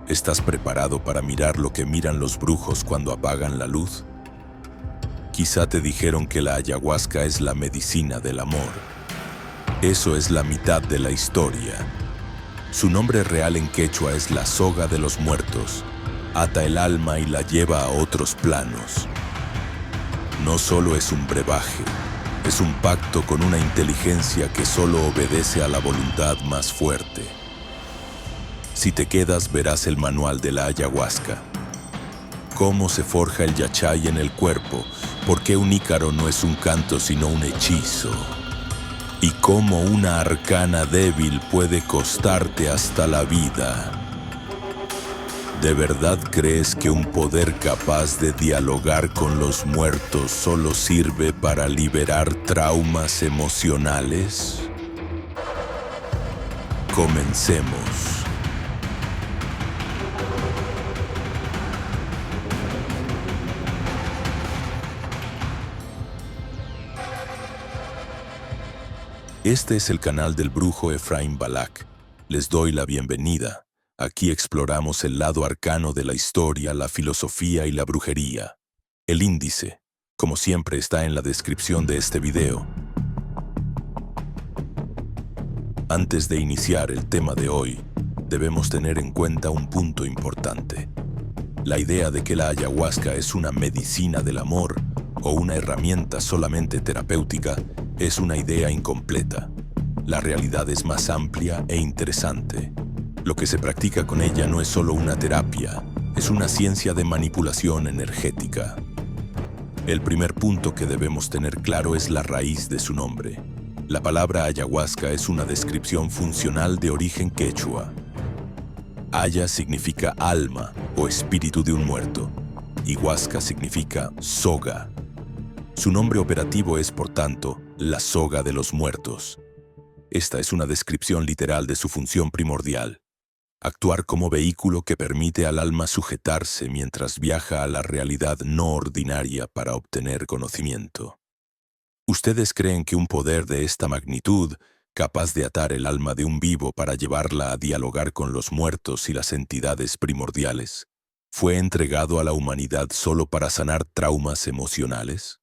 ¿Estás preparado para mirar lo que miran los brujos cuando apagan la luz? Quizá te dijeron que la ayahuasca es la medicina del amor. Eso es la mitad de la historia. Su nombre real en quechua es la soga de los muertos. Ata el alma y la lleva a otros planos. No solo es un brebaje, es un pacto con una inteligencia que solo obedece a la voluntad más fuerte. Si te quedas, verás el manual de la ayahuasca. Cómo se forja el yachay en el cuerpo, por qué un ícaro no es un canto sino un hechizo. Y cómo una arcana débil puede costarte hasta la vida. ¿De verdad crees que un poder capaz de dialogar con los muertos solo sirve para liberar traumas emocionales? Comencemos. Este es el canal del brujo Efraín Balak. Les doy la bienvenida. Aquí exploramos el lado arcano de la historia, la filosofía y la brujería. El índice, como siempre, está en la descripción de este video. Antes de iniciar el tema de hoy, debemos tener en cuenta un punto importante. La idea de que la ayahuasca es una medicina del amor o una herramienta solamente terapéutica es una idea incompleta. La realidad es más amplia e interesante. Lo que se practica con ella no es solo una terapia, es una ciencia de manipulación energética. El primer punto que debemos tener claro es la raíz de su nombre. La palabra ayahuasca es una descripción funcional de origen quechua. Aya significa alma o espíritu de un muerto, y huasca significa soga. Su nombre operativo es, por tanto, la soga de los muertos. Esta es una descripción literal de su función primordial: actuar como vehículo que permite al alma sujetarse mientras viaja a la realidad no ordinaria para obtener conocimiento. ¿Ustedes creen que un poder de esta magnitud, capaz de atar el alma de un vivo para llevarla a dialogar con los muertos y las entidades primordiales, fue entregado a la humanidad solo para sanar traumas emocionales?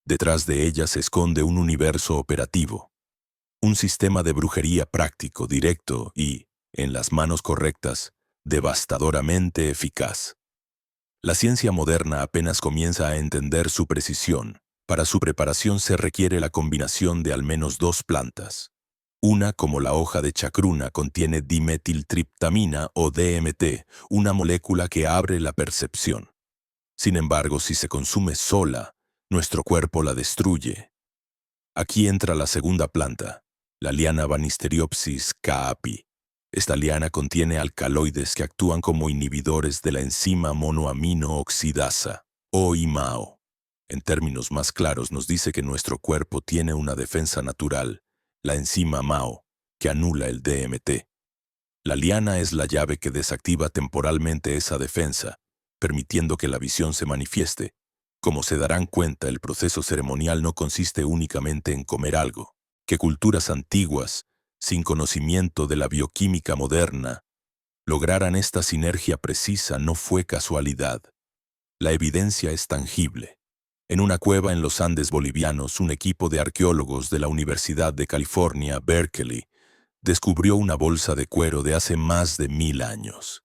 Detrás de ella se esconde un universo operativo, un sistema de brujería práctico, directo y, en las manos correctas, devastadoramente eficaz. La ciencia moderna apenas comienza a entender su precisión. Para su preparación se requiere la combinación de al menos dos plantas. Una, como la hoja de chacruna, contiene dimetiltriptamina o DMT, una molécula que abre la percepción. Sin embargo, si se consume sola, nuestro cuerpo la destruye. Aquí entra la segunda planta, la liana Banisteriopsis caapi. Esta liana contiene alcaloides que actúan como inhibidores de la enzima monoamino oxidasa, o IMAO. En términos más claros, nos dice que nuestro cuerpo tiene una defensa natural, la enzima MAO, que anula el DMT. La liana es la llave que desactiva temporalmente esa defensa, permitiendo que la visión se manifieste. Como se darán cuenta, el proceso ceremonial no consiste únicamente en comer algo, que culturas antiguas, sin conocimiento de la bioquímica moderna, lograran esta sinergia precisa no fue casualidad. La evidencia es tangible. En una cueva en los Andes bolivianos, un equipo de arqueólogos de la Universidad de California, Berkeley, descubrió una bolsa de cuero de hace más de 1000 años.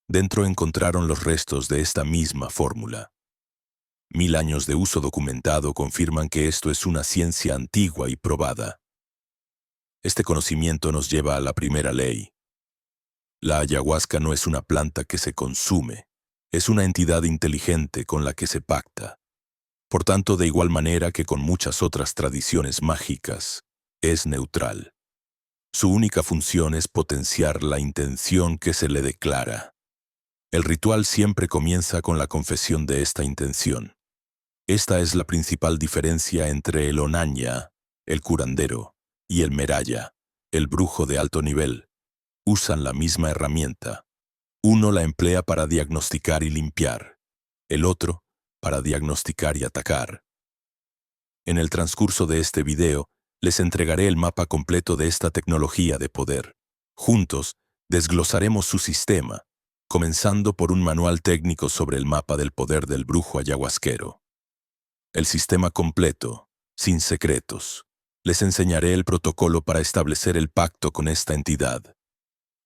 Dentro encontraron los restos de esta misma fórmula. 1000 años de uso documentado confirman que esto es una ciencia antigua y probada. Este conocimiento nos lleva a la primera ley. La ayahuasca no es una planta que se consume, es una entidad inteligente con la que se pacta. Por tanto, de igual manera que con muchas otras tradiciones mágicas, es neutral. Su única función es potenciar la intención que se le declara. El ritual siempre comienza con la confesión de esta intención. Esta es la principal diferencia entre el onaña, el curandero, y el meraya, el brujo de alto nivel. Usan la misma herramienta. Uno la emplea para diagnosticar y limpiar, el otro para diagnosticar y atacar. En el transcurso de este video, les entregaré el mapa completo de esta tecnología de poder. Juntos, Desglosaremos su sistema, comenzando por un manual técnico sobre el mapa del poder del brujo ayahuasquero. El sistema completo, sin secretos. Les enseñaré el protocolo para establecer el pacto con esta entidad.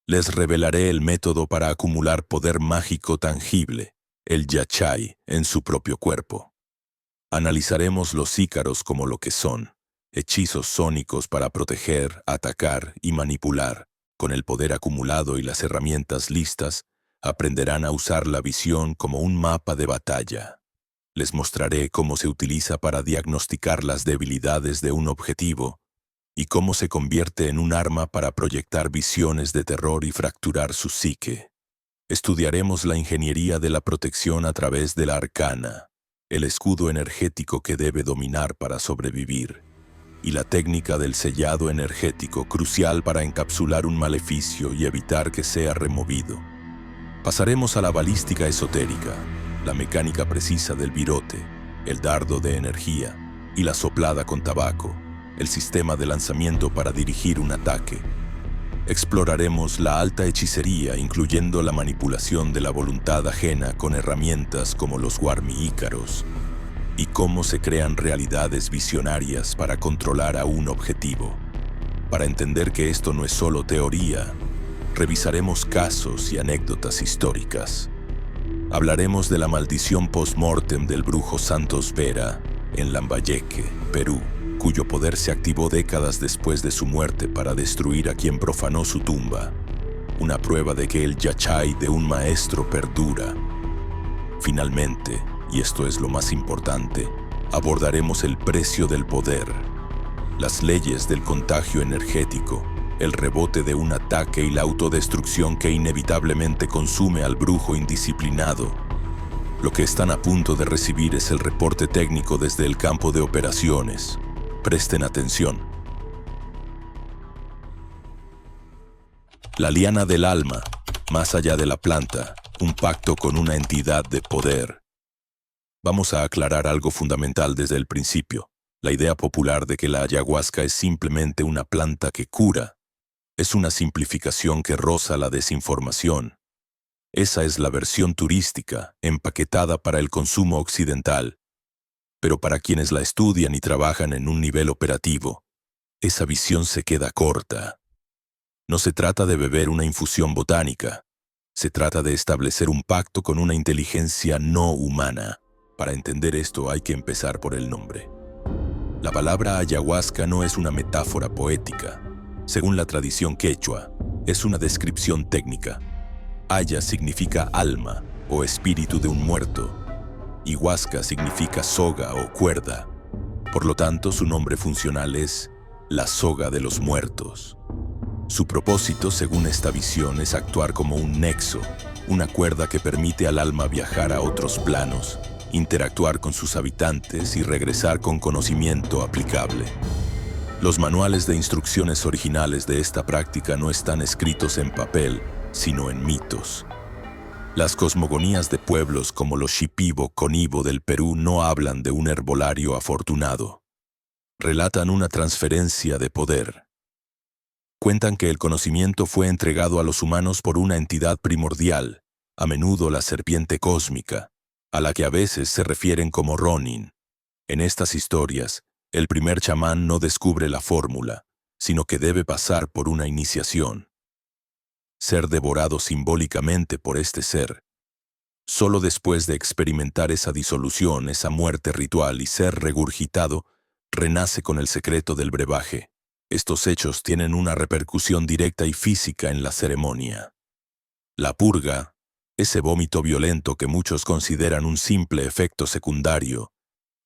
Les revelaré el método para acumular poder mágico tangible, el yachai, en su propio cuerpo. Analizaremos los ícaros como lo que son, hechizos sónicos para proteger, atacar y manipular. Con el poder acumulado y las herramientas listas, aprenderán a usar la visión como un mapa de batalla. Les mostraré cómo se utiliza para diagnosticar las debilidades de un objetivo y cómo se convierte en un arma para proyectar visiones de terror y fracturar su psique. Estudiaremos la ingeniería de la protección a través de la arcana, el escudo energético que debe dominar para sobrevivir, y la técnica del sellado energético crucial para encapsular un maleficio y evitar que sea removido. Pasaremos a la balística esotérica, la mecánica precisa del virote, el dardo de energía y la soplada con tabaco, el sistema de lanzamiento para dirigir un ataque. Exploraremos la alta hechicería, incluyendo la manipulación de la voluntad ajena con herramientas como los Warmi-Ícaros, y cómo se crean realidades visionarias para controlar a un objetivo. Para entender que esto no es solo teoría, revisaremos casos y anécdotas históricas. Hablaremos de la maldición post-mortem del brujo Santos Vera en Lambayeque, Perú, cuyo poder se activó décadas después de su muerte para destruir a quien profanó su tumba. Una prueba de que el yachai de un maestro perdura. Finalmente, y esto es lo más importante, abordaremos el precio del poder, las leyes del contagio energético, el rebote de un ataque y la autodestrucción que inevitablemente consume al brujo indisciplinado. Lo que están a punto de recibir es el reporte técnico desde el campo de operaciones. Presten atención. La liana del alma, más allá de la planta, un pacto con una entidad de poder. Vamos a aclarar algo fundamental desde el principio. La idea popular de que la ayahuasca es simplemente una planta que cura es una simplificación que roza la desinformación. Esa es la versión turística, empaquetada para el consumo occidental. Pero para quienes la estudian y trabajan en un nivel operativo, esa visión se queda corta. No se trata de beber una infusión botánica. Se trata de establecer un pacto con una inteligencia no humana. Para entender esto hay que empezar por el nombre. La palabra ayahuasca no es una metáfora poética. Según la tradición quechua, es una descripción técnica. Aya significa alma o espíritu de un muerto, y huasca significa soga o cuerda. Por lo tanto, su nombre funcional es la soga de los muertos. Su propósito, según esta visión, es actuar como un nexo, una cuerda que permite al alma viajar a otros planos, interactuar con sus habitantes y regresar con conocimiento aplicable. Los manuales de instrucciones originales de esta práctica no están escritos en papel, sino en mitos. Las cosmogonías de pueblos como los Shipibo Conibo del Perú no hablan de un herbolario afortunado. Relatan una transferencia de poder. Cuentan que el conocimiento fue entregado a los humanos por una entidad primordial, a menudo la serpiente cósmica, a la que a veces se refieren como Ronin. En estas historias, el primer chamán no descubre la fórmula, sino que debe pasar por una iniciación. Ser devorado simbólicamente por este ser. Solo después de experimentar esa disolución, esa muerte ritual y ser regurgitado, renace con el secreto del brebaje. Estos hechos tienen una repercusión directa y física en la ceremonia. La purga, ese vómito violento que muchos consideran un simple efecto secundario,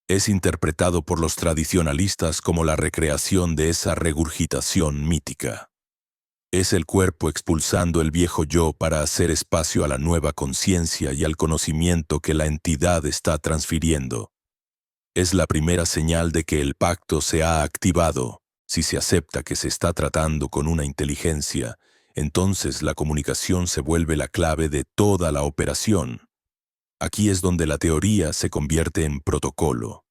es interpretado por los tradicionalistas como la recreación de esa regurgitación mítica. Es el cuerpo expulsando el viejo yo para hacer espacio a la nueva conciencia y al conocimiento que la entidad está transfiriendo. Es la primera señal de que el pacto se ha activado. Si se acepta que se está tratando con una inteligencia, entonces la comunicación se vuelve la clave de toda la operación. Aquí es donde la teoría se convierte en protocolo.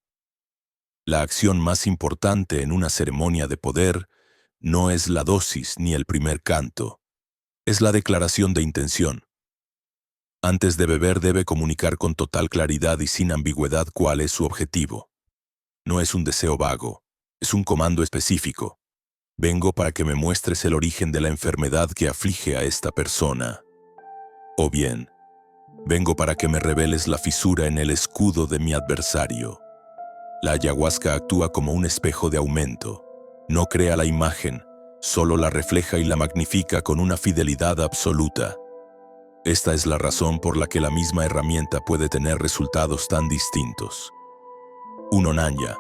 La acción más importante en una ceremonia de poder no es la dosis ni el primer canto. Es la declaración de intención. Antes de beber debe comunicar con total claridad y sin ambigüedad cuál es su objetivo. No es un deseo vago, es un comando específico. Vengo para que me muestres el origen de la enfermedad que aflige a esta persona. O bien, vengo para que me reveles la fisura en el escudo de mi adversario. La ayahuasca actúa como un espejo de aumento. No crea la imagen, solo la refleja y la magnifica con una fidelidad absoluta. Esta es la razón por la que la misma herramienta puede tener resultados tan distintos. Un onanya,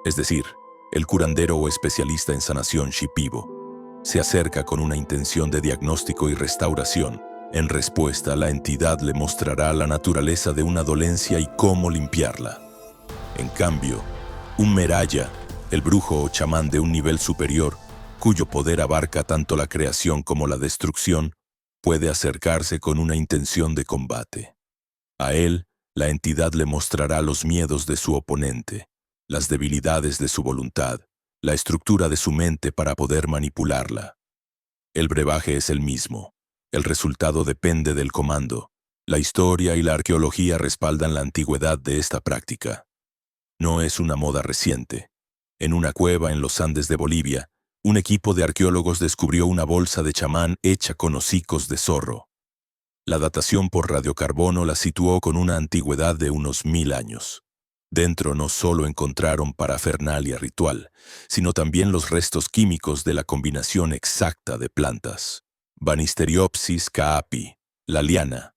es decir, el curandero o especialista en sanación shipibo, se acerca con una intención de diagnóstico y restauración. En respuesta, la entidad le mostrará la naturaleza de una dolencia y cómo limpiarla. En cambio, un meraya, el brujo o chamán de un nivel superior, cuyo poder abarca tanto la creación como la destrucción, puede acercarse con una intención de combate. A él, la entidad le mostrará los miedos de su oponente, las debilidades de su voluntad, la estructura de su mente para poder manipularla. El brebaje es el mismo. El resultado depende del comando. La historia y la arqueología respaldan la antigüedad de esta práctica. No es una moda reciente. En una cueva en los Andes de Bolivia, un equipo de arqueólogos descubrió una bolsa de chamán hecha con hocicos de zorro. La datación por radiocarbono la situó con una antigüedad de unos 1000 años. Dentro no solo encontraron parafernalia ritual, sino también los restos químicos de la combinación exacta de plantas. Banisteriopsis caapi, la liana,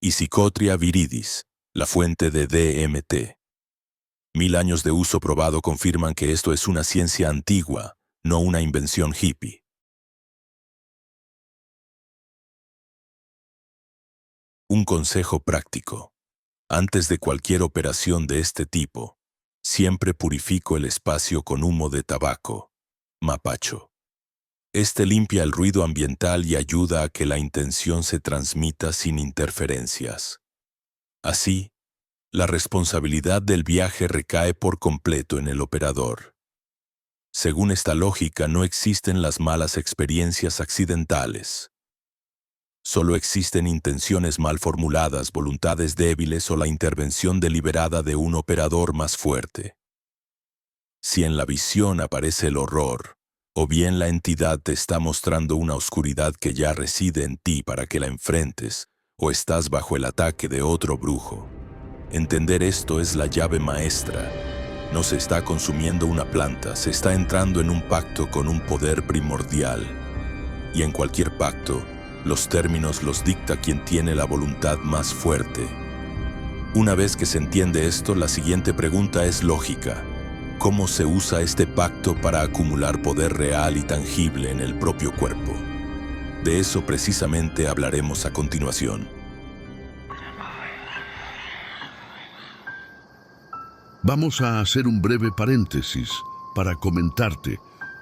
y Psychotria viridis, la fuente de DMT. 1000 años de uso probado confirman que esto es una ciencia antigua, no una invención hippie. Un consejo práctico. Antes de cualquier operación de este tipo, siempre purifico el espacio con humo de tabaco, mapacho. Este limpia el ruido ambiental y ayuda a que la intención se transmita sin interferencias. Así, la responsabilidad del viaje recae por completo en el operador. Según esta lógica, no existen las malas experiencias accidentales. Solo existen intenciones mal formuladas, voluntades débiles o la intervención deliberada de un operador más fuerte. Si en la visión aparece el horror, o bien la entidad te está mostrando una oscuridad que ya reside en ti para que la enfrentes, o estás bajo el ataque de otro brujo. Entender esto es la llave maestra. No se está consumiendo una planta, se está entrando en un pacto con un poder primordial. Y en cualquier pacto, los términos los dicta quien tiene la voluntad más fuerte. Una vez que se entiende esto, la siguiente pregunta es lógica. ¿Cómo se usa este pacto para acumular poder real y tangible en el propio cuerpo? De eso precisamente hablaremos a continuación. Vamos a hacer un breve paréntesis para comentarte.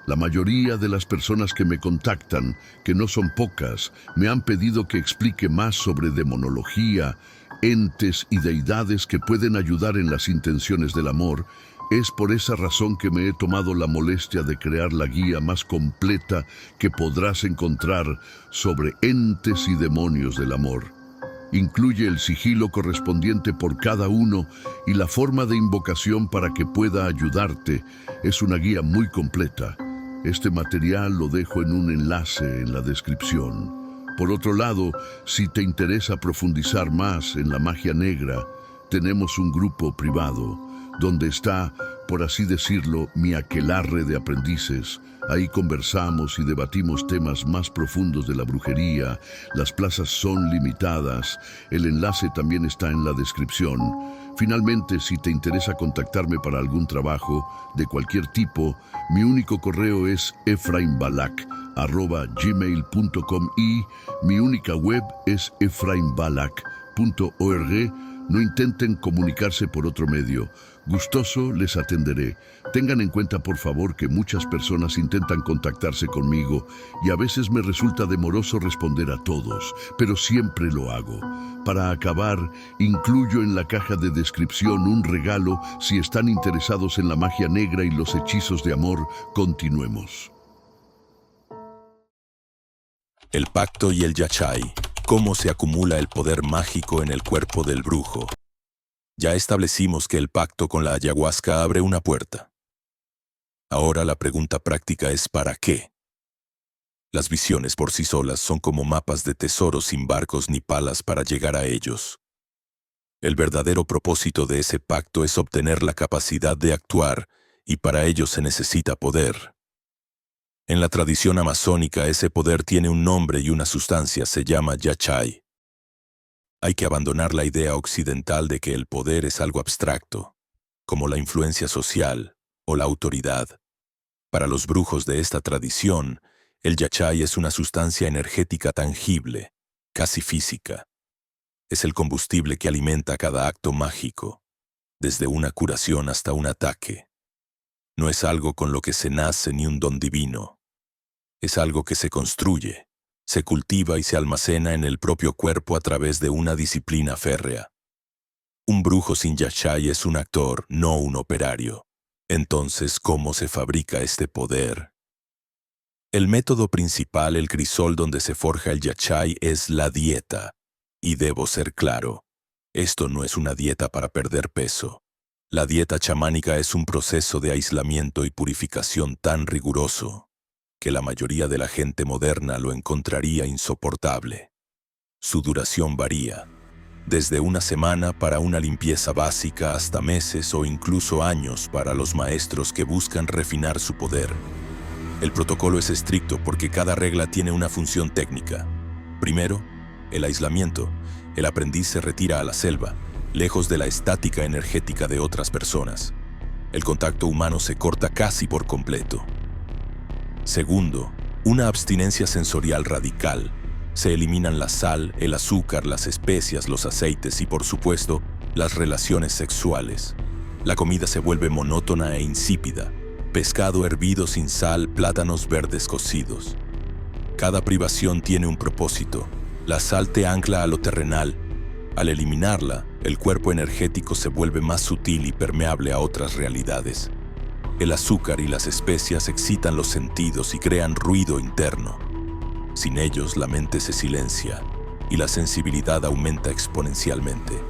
La mayoría de las personas que me contactan, que no son pocas, me han pedido que explique más sobre demonología, entes y deidades que pueden ayudar en las intenciones del amor. Es por esa razón que me he tomado la molestia de crear la guía más completa que podrás encontrar sobre entes y demonios del amor. Incluye el sigilo correspondiente por cada uno y la forma de invocación para que pueda ayudarte. Es una guía muy completa. Este material lo dejo en un enlace en la descripción. Por otro lado, si te interesa profundizar más en la magia negra, tenemos un grupo privado donde está, por así decirlo, mi aquelarre de aprendices. Ahí conversamos y debatimos temas más profundos de la brujería. Las plazas son limitadas. El enlace también está en la descripción. Finalmente, si te interesa contactarme para algún trabajo de cualquier tipo, mi único correo es efraimbalak@gmail.com y mi única web es efraimbalak.org. No intenten comunicarse por otro medio. Gustoso les atenderé. Tengan en cuenta, por favor, que muchas personas intentan contactarse conmigo y a veces me resulta demoroso responder a todos, pero siempre lo hago. Para acabar, incluyo en la caja de descripción un regalo si están interesados en la magia negra y los hechizos de amor. Continuemos. El pacto y el yachai. ¿Cómo se acumula el poder mágico en el cuerpo del brujo? Ya establecimos que el pacto con la ayahuasca abre una puerta. Ahora la pregunta práctica es ¿para qué? Las visiones por sí solas son como mapas de tesoros sin barcos ni palas para llegar a ellos. El verdadero propósito de ese pacto es obtener la capacidad de actuar, y para ello se necesita poder. En la tradición amazónica ese poder tiene un nombre y una sustancia, se llama yachai. Hay que abandonar la idea occidental de que el poder es algo abstracto, como la influencia social o la autoridad. Para los brujos de esta tradición, el yachai es una sustancia energética tangible, casi física. Es el combustible que alimenta cada acto mágico, desde una curación hasta un ataque. No es algo con lo que se nace ni un don divino. Es algo que se construye, se cultiva y se almacena en el propio cuerpo a través de una disciplina férrea. Un brujo sin yachai es un actor, no un operario. Entonces, ¿cómo se fabrica este poder? El método principal, el crisol donde se forja el yachai, es la dieta. Y debo ser claro, esto no es una dieta para perder peso. La dieta chamánica es un proceso de aislamiento y purificación tan riguroso que la mayoría de la gente moderna lo encontraría insoportable. Su duración varía, desde una semana para una limpieza básica hasta meses o incluso años para los maestros que buscan refinar su poder. El protocolo es estricto porque cada regla tiene una función técnica. Primero, el aislamiento. El aprendiz se retira a la selva, lejos de la estática energética de otras personas. El contacto humano se corta casi por completo. Segundo, una abstinencia sensorial radical. Se eliminan la sal, el azúcar, las especias, los aceites y, por supuesto, las relaciones sexuales. La comida se vuelve monótona e insípida. Pescado hervido sin sal, plátanos verdes cocidos. Cada privación tiene un propósito. La sal te ancla a lo terrenal. Al eliminarla, el cuerpo energético se vuelve más sutil y permeable a otras realidades. El azúcar y las especias excitan los sentidos y crean ruido interno. Sin ellos, la mente se silencia y la sensibilidad aumenta exponencialmente.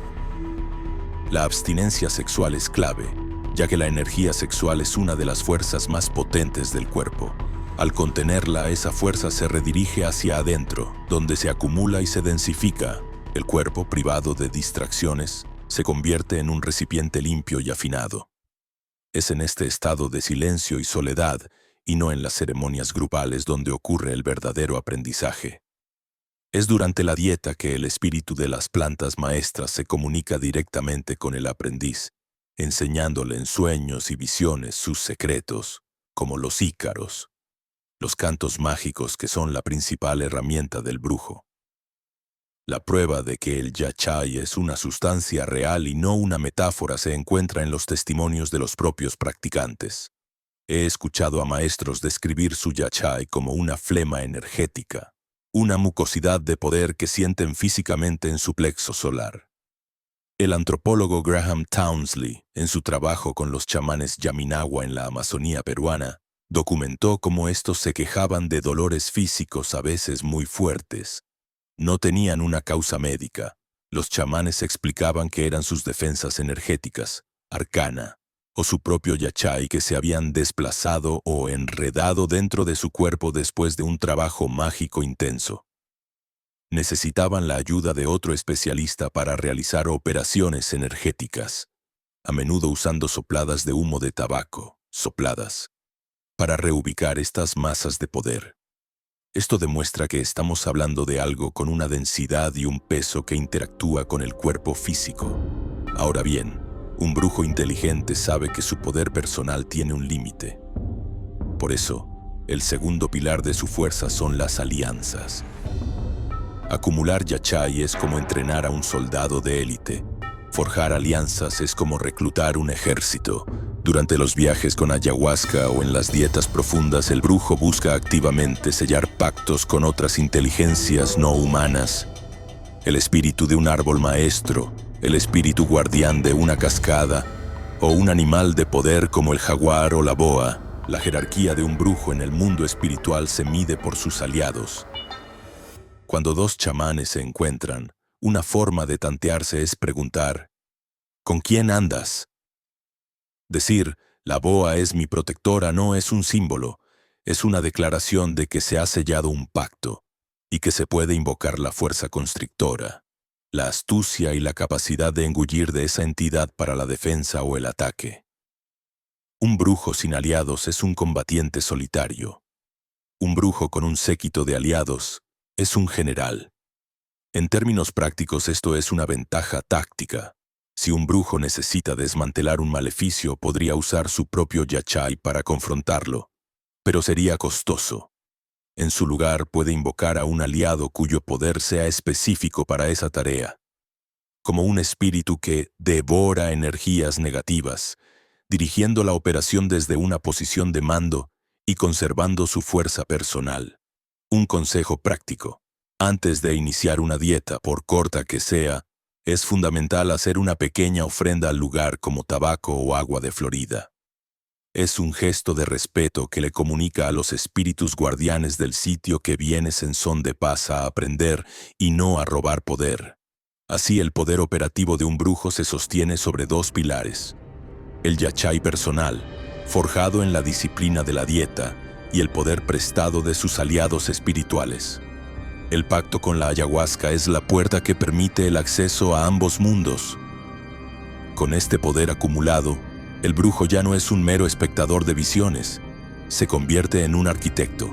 La abstinencia sexual es clave, ya que la energía sexual es una de las fuerzas más potentes del cuerpo. Al contenerla, esa fuerza se redirige hacia adentro, donde se acumula y se densifica. El cuerpo, privado de distracciones, se convierte en un recipiente limpio y afinado. Es en este estado de silencio y soledad, y no en las ceremonias grupales donde ocurre el verdadero aprendizaje. Es durante la dieta que el espíritu de las plantas maestras se comunica directamente con el aprendiz, enseñándole en sueños y visiones sus secretos, como los ícaros, los cantos mágicos que son la principal herramienta del brujo. La prueba de que el yachai es una sustancia real y no una metáfora se encuentra en los testimonios de los propios practicantes. He escuchado a maestros describir su yachai como una flema energética, una mucosidad de poder que sienten físicamente en su plexo solar. El antropólogo Graham Townsley, en su trabajo con los chamanes Yaminagua en la Amazonía peruana, documentó cómo estos se quejaban de dolores físicos a veces muy fuertes. No tenían una causa médica. Los chamanes explicaban que eran sus defensas energéticas, arcana, o su propio yachai que se habían desplazado o enredado dentro de su cuerpo después de un trabajo mágico intenso. Necesitaban la ayuda de otro especialista para realizar operaciones energéticas, a menudo usando sopladas de humo de tabaco, sopladas, para reubicar estas masas de poder. Esto demuestra que estamos hablando de algo con una densidad y un peso que interactúa con el cuerpo físico. Ahora bien, un brujo inteligente sabe que su poder personal tiene un límite. Por eso, el segundo pilar de su fuerza son las alianzas. Acumular yachai es como entrenar a un soldado de élite. Forjar alianzas es como reclutar un ejército. Durante los viajes con ayahuasca o en las dietas profundas, el brujo busca activamente sellar pactos con otras inteligencias no humanas. El espíritu de un árbol maestro, el espíritu guardián de una cascada, o un animal de poder como el jaguar o la boa. La jerarquía de un brujo en el mundo espiritual se mide por sus aliados. Cuando dos chamanes se encuentran, una forma de tantearse es preguntar, ¿con quién andas? Decir, la boa es mi protectora no es un símbolo, es una declaración de que se ha sellado un pacto y que se puede invocar la fuerza constrictora, la astucia y la capacidad de engullir de esa entidad para la defensa o el ataque. Un brujo sin aliados es un combatiente solitario. Un brujo con un séquito de aliados es un general. En términos prácticos esto es una ventaja táctica. Si un brujo necesita desmantelar un maleficio, podría usar su propio yachai para confrontarlo, pero sería costoso. En su lugar puede invocar a un aliado cuyo poder sea específico para esa tarea, como un espíritu que devora energías negativas, dirigiendo la operación desde una posición de mando y conservando su fuerza personal. Un consejo práctico. Antes de iniciar una dieta, por corta que sea, es fundamental hacer una pequeña ofrenda al lugar como tabaco o agua de Florida. Es un gesto de respeto que le comunica a los espíritus guardianes del sitio que vienes en son de paz a aprender y no a robar poder. Así el poder operativo de un brujo se sostiene sobre dos pilares: el yachai personal, forjado en la disciplina de la dieta, y el poder prestado de sus aliados espirituales. El pacto con la ayahuasca es la puerta que permite el acceso a ambos mundos. Con este poder acumulado, el brujo ya no es un mero espectador de visiones, se convierte en un arquitecto.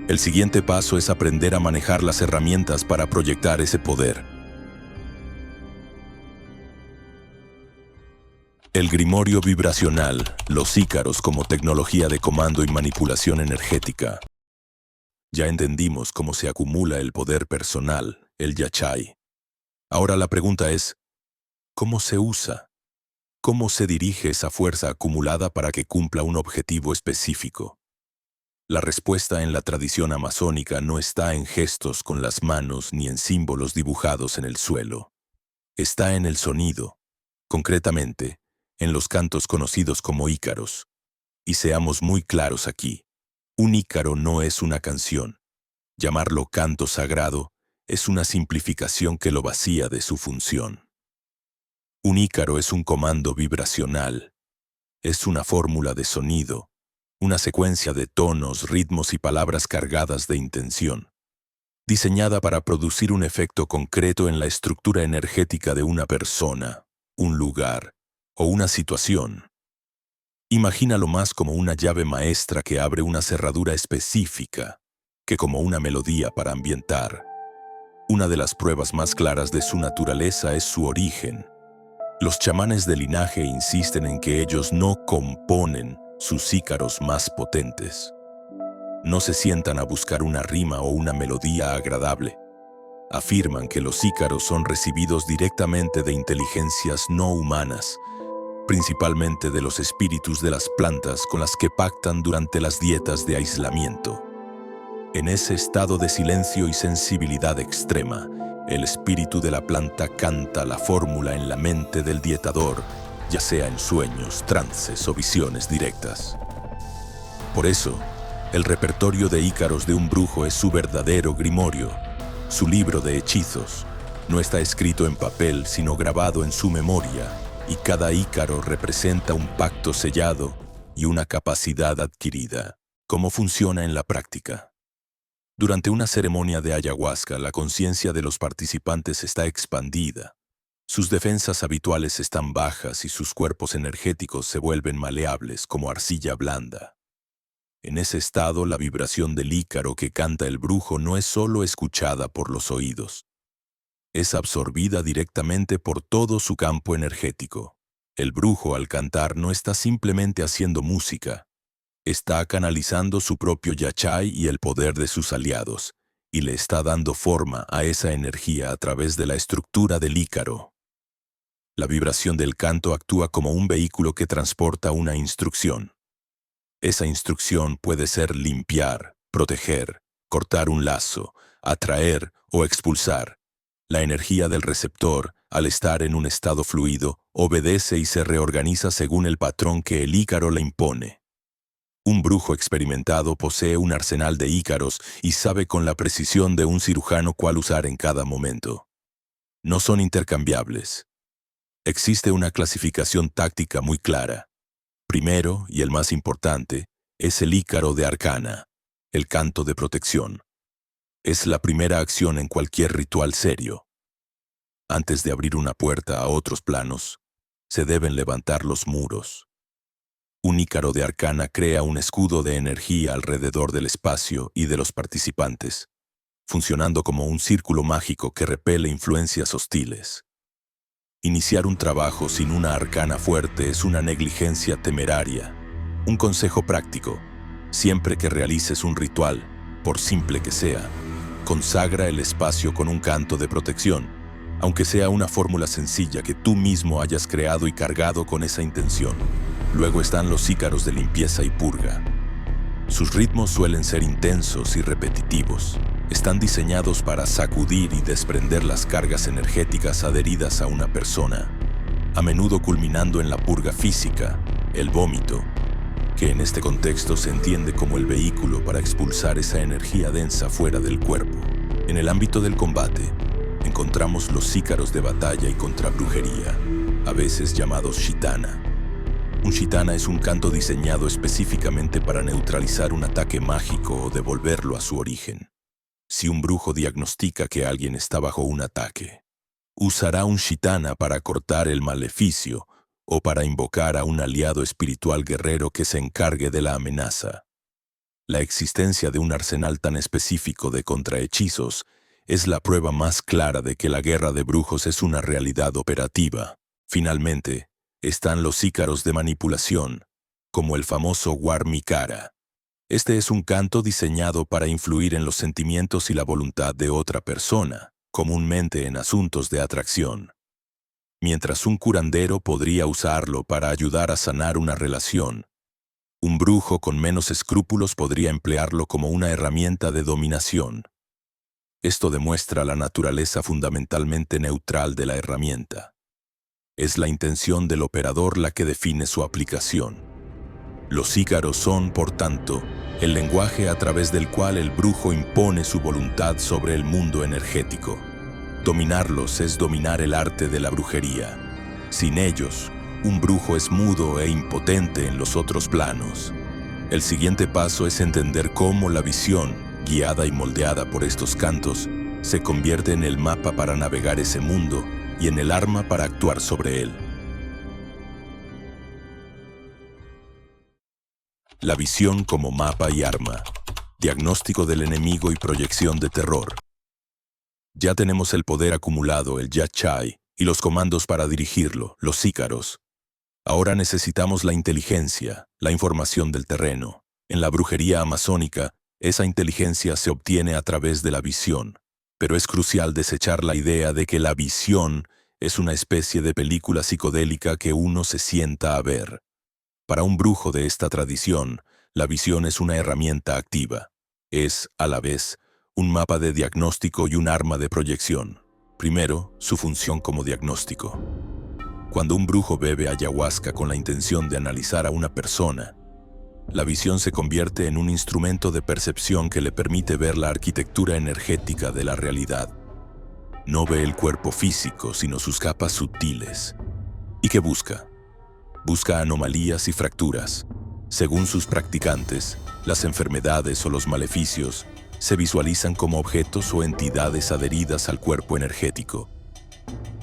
El siguiente paso es aprender a manejar las herramientas para proyectar ese poder. El grimorio vibracional, los ícaros como tecnología de comando y manipulación energética. Ya entendimos cómo se acumula el poder personal, el yachai. Ahora la pregunta es, ¿cómo se usa? ¿Cómo se dirige esa fuerza acumulada para que cumpla un objetivo específico? La respuesta en la tradición amazónica no está en gestos con las manos ni en símbolos dibujados en el suelo. Está en el sonido, concretamente, en los cantos conocidos como ícaros. Y seamos muy claros aquí. Un ícaro no es una canción. Llamarlo canto sagrado es una simplificación que lo vacía de su función. Un ícaro es un comando vibracional. Es una fórmula de sonido, una secuencia de tonos, ritmos y palabras cargadas de intención, diseñada para producir un efecto concreto en la estructura energética de una persona, un lugar o una situación. Imagínalo más como una llave maestra que abre una cerradura específica, que como una melodía para ambientar. Una de las pruebas más claras de su naturaleza es su origen. Los chamanes de linaje insisten en que ellos no componen sus ícaros más potentes. No se sientan a buscar una rima o una melodía agradable. Afirman que los ícaros son recibidos directamente de inteligencias no humanas, principalmente de los espíritus de las plantas con las que pactan durante las dietas de aislamiento. En ese estado de silencio y sensibilidad extrema, el espíritu de la planta canta la fórmula en la mente del dietador, ya sea en sueños, trances o visiones directas. Por eso, el repertorio de ícaros de un brujo es su verdadero grimorio, su libro de hechizos. No está escrito en papel, sino grabado en su memoria, y cada ícaro representa un pacto sellado y una capacidad adquirida. ¿Cómo funciona en la práctica? Durante una ceremonia de ayahuasca, la conciencia de los participantes está expandida. Sus defensas habituales están bajas y sus cuerpos energéticos se vuelven maleables como arcilla blanda. En ese estado, la vibración del ícaro que canta el brujo no es solo escuchada por los oídos. Es absorbida directamente por todo su campo energético. El brujo al cantar no está simplemente haciendo música, está canalizando su propio yachai y el poder de sus aliados, y le está dando forma a esa energía a través de la estructura del ícaro. La vibración del canto actúa como un vehículo que transporta una instrucción. Esa instrucción puede ser limpiar, proteger, cortar un lazo, atraer o expulsar. La energía del receptor, al estar en un estado fluido, obedece y se reorganiza según el patrón que el ícaro le impone. Un brujo experimentado posee un arsenal de ícaros y sabe con la precisión de un cirujano cuál usar en cada momento. No son intercambiables. Existe una clasificación táctica muy clara. Primero, y el más importante, es el ícaro de arcana, el canto de protección. Es la primera acción en cualquier ritual serio. Antes de abrir una puerta a otros planos, se deben levantar los muros. Un ícaro de arcana crea un escudo de energía alrededor del espacio y de los participantes, funcionando como un círculo mágico que repele influencias hostiles. Iniciar un trabajo sin una arcana fuerte es una negligencia temeraria. Un consejo práctico: siempre que realices un ritual, por simple que sea, consagra el espacio con un canto de protección, aunque sea una fórmula sencilla que tú mismo hayas creado y cargado con esa intención. Luego están los ícaros de limpieza y purga. Sus ritmos suelen ser intensos y repetitivos. Están diseñados para sacudir y desprender las cargas energéticas adheridas a una persona, a menudo culminando en la purga física, el vómito, que en este contexto se entiende como el vehículo para expulsar esa energía densa fuera del cuerpo. En el ámbito del combate, encontramos los ícaros de batalla y contrabrujería, a veces llamados shitana. Un shitana es un canto diseñado específicamente para neutralizar un ataque mágico o devolverlo a su origen. Si un brujo diagnostica que alguien está bajo un ataque, usará un shitana para cortar el maleficio o para invocar a un aliado espiritual guerrero que se encargue de la amenaza. La existencia de un arsenal tan específico de contrahechizos es la prueba más clara de que la guerra de brujos es una realidad operativa. Finalmente, están los ícaros de manipulación, como el famoso Warmikara. Este es un canto diseñado para influir en los sentimientos y la voluntad de otra persona, comúnmente en asuntos de atracción. Mientras un curandero podría usarlo para ayudar a sanar una relación, un brujo con menos escrúpulos podría emplearlo como una herramienta de dominación. Esto demuestra la naturaleza fundamentalmente neutral de la herramienta. Es la intención del operador la que define su aplicación. Los ícaros son, por tanto, el lenguaje a través del cual el brujo impone su voluntad sobre el mundo energético. Dominarlos es dominar el arte de la brujería. Sin ellos, un brujo es mudo e impotente en los otros planos. El siguiente paso es entender cómo la visión, guiada y moldeada por estos cantos, se convierte en el mapa para navegar ese mundo y en el arma para actuar sobre él. La visión como mapa y arma. Diagnóstico del enemigo y proyección de terror. Ya tenemos el poder acumulado, el Yachai, y los comandos para dirigirlo, los ícaros. Ahora necesitamos la inteligencia, la información del terreno. En la brujería amazónica, esa inteligencia se obtiene a través de la visión, pero es crucial desechar la idea de que la visión es una especie de película psicodélica que uno se sienta a ver. Para un brujo de esta tradición, la visión es una herramienta activa. Es, a la vez, un mapa de diagnóstico y un arma de proyección. Primero, su función como diagnóstico. Cuando un brujo bebe ayahuasca con la intención de analizar a una persona, la visión se convierte en un instrumento de percepción que le permite ver la arquitectura energética de la realidad. No ve el cuerpo físico, sino sus capas sutiles. ¿Y qué busca? Busca anomalías y fracturas. Según sus practicantes, las enfermedades o los maleficios se visualizan como objetos o entidades adheridas al cuerpo energético.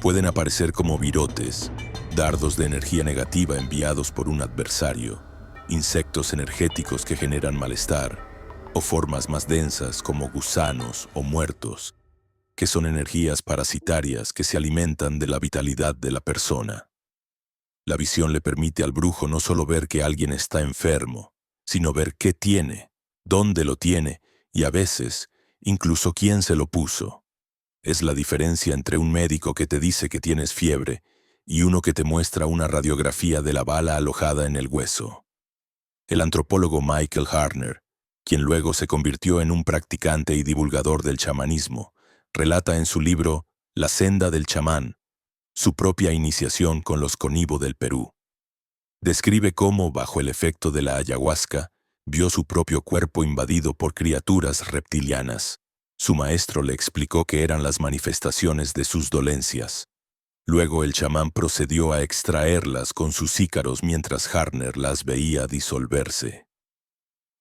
Pueden aparecer como virotes, dardos de energía negativa enviados por un adversario, insectos energéticos que generan malestar, o formas más densas como gusanos o muertos, que son energías parasitarias que se alimentan de la vitalidad de la persona. La visión le permite al brujo no solo ver que alguien está enfermo, sino ver qué tiene, dónde lo tiene y a veces, incluso quién se lo puso. Es la diferencia entre un médico que te dice que tienes fiebre y uno que te muestra una radiografía de la bala alojada en el hueso. El antropólogo Michael Harner, quien luego se convirtió en un practicante y divulgador del chamanismo, relata en su libro La senda del chamán su propia iniciación con los Conibo del Perú. Describe cómo, bajo el efecto de la ayahuasca, Vio su propio cuerpo invadido por criaturas reptilianas. Su maestro le explicó que eran las manifestaciones de sus dolencias. Luego el chamán procedió a extraerlas con sus ícaros mientras Harner las veía disolverse.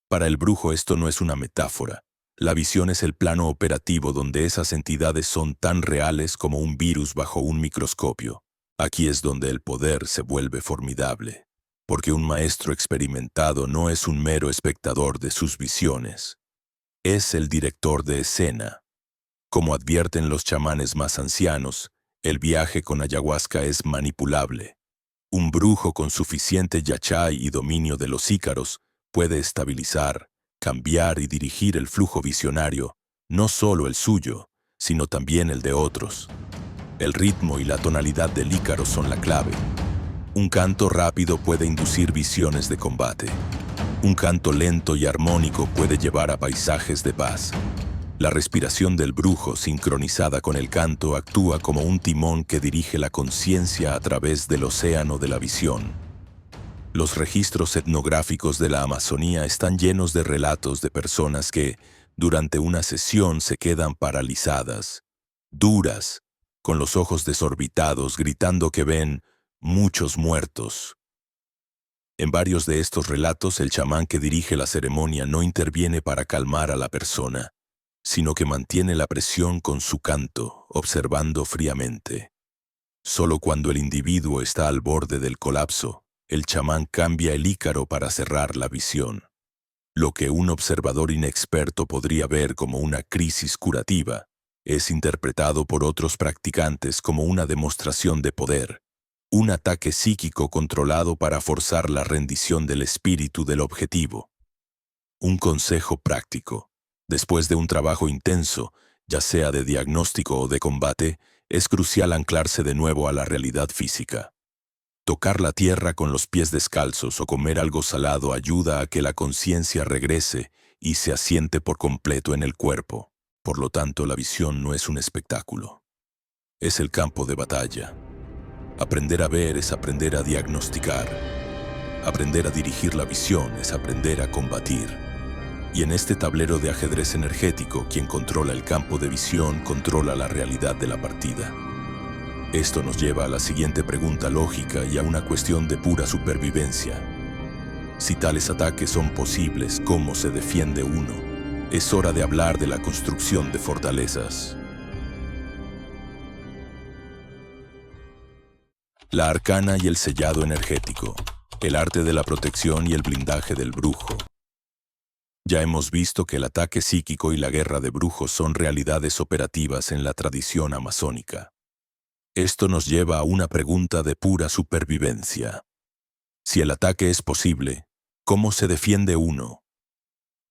Para el brujo esto no es una metáfora. La visión es el plano operativo donde esas entidades son tan reales como un virus bajo un microscopio. Aquí es donde el poder se vuelve formidable, porque un maestro experimentado no es un mero espectador de sus visiones. Es el director de escena. Como advierten los chamanes más ancianos, el viaje con ayahuasca es manipulable. Un brujo con suficiente yachai y dominio de los ícaros puede estabilizar, cambiar y dirigir el flujo visionario, no solo el suyo, sino también el de otros. El ritmo y la tonalidad del ícaro son la clave. Un canto rápido puede inducir visiones de combate. Un canto lento y armónico puede llevar a paisajes de paz. La respiración del brujo, sincronizada con el canto, actúa como un timón que dirige la conciencia a través del océano de la visión. Los registros etnográficos de la Amazonía están llenos de relatos de personas que, durante una sesión, se quedan paralizadas, duras, con los ojos desorbitados, gritando que ven muchos muertos. En varios de estos relatos, el chamán que dirige la ceremonia no interviene para calmar a la persona, sino que mantiene la presión con su canto, observando fríamente. Solo cuando el individuo está al borde del colapso, el chamán cambia el ícaro para cerrar la visión. Lo que un observador inexperto podría ver como una crisis curativa, es interpretado por otros practicantes como una demostración de poder, un ataque psíquico controlado para forzar la rendición del espíritu del objetivo. Un consejo práctico. Después de un trabajo intenso, ya sea de diagnóstico o de combate, es crucial anclarse de nuevo a la realidad física. Tocar la tierra con los pies descalzos o comer algo salado ayuda a que la conciencia regrese y se asiente por completo en el cuerpo. Por lo tanto, la visión no es un espectáculo. Es el campo de batalla. Aprender a ver es aprender a diagnosticar. Aprender a dirigir la visión es aprender a combatir. Y en este tablero de ajedrez energético, quien controla el campo de visión controla la realidad de la partida. Esto nos lleva a la siguiente pregunta lógica y a una cuestión de pura supervivencia. Si tales ataques son posibles, ¿cómo se defiende uno? Es hora de hablar de la construcción de fortalezas. La arcana y el sellado energético, el arte de la protección y el blindaje del brujo. Ya hemos visto que el ataque psíquico y la guerra de brujos son realidades operativas en la tradición amazónica. Esto nos lleva a una pregunta de pura supervivencia. Si el ataque es posible, ¿cómo se defiende uno?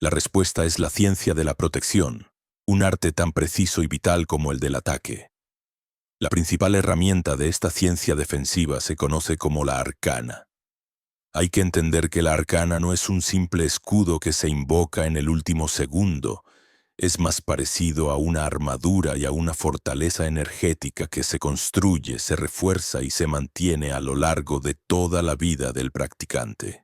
La respuesta es la ciencia de la protección, un arte tan preciso y vital como el del ataque. La principal herramienta de esta ciencia defensiva se conoce como la arcana. Hay que entender que la arcana no es un simple escudo que se invoca en el último segundo, es más parecido a una armadura y a una fortaleza energética que se construye, se refuerza y se mantiene a lo largo de toda la vida del practicante.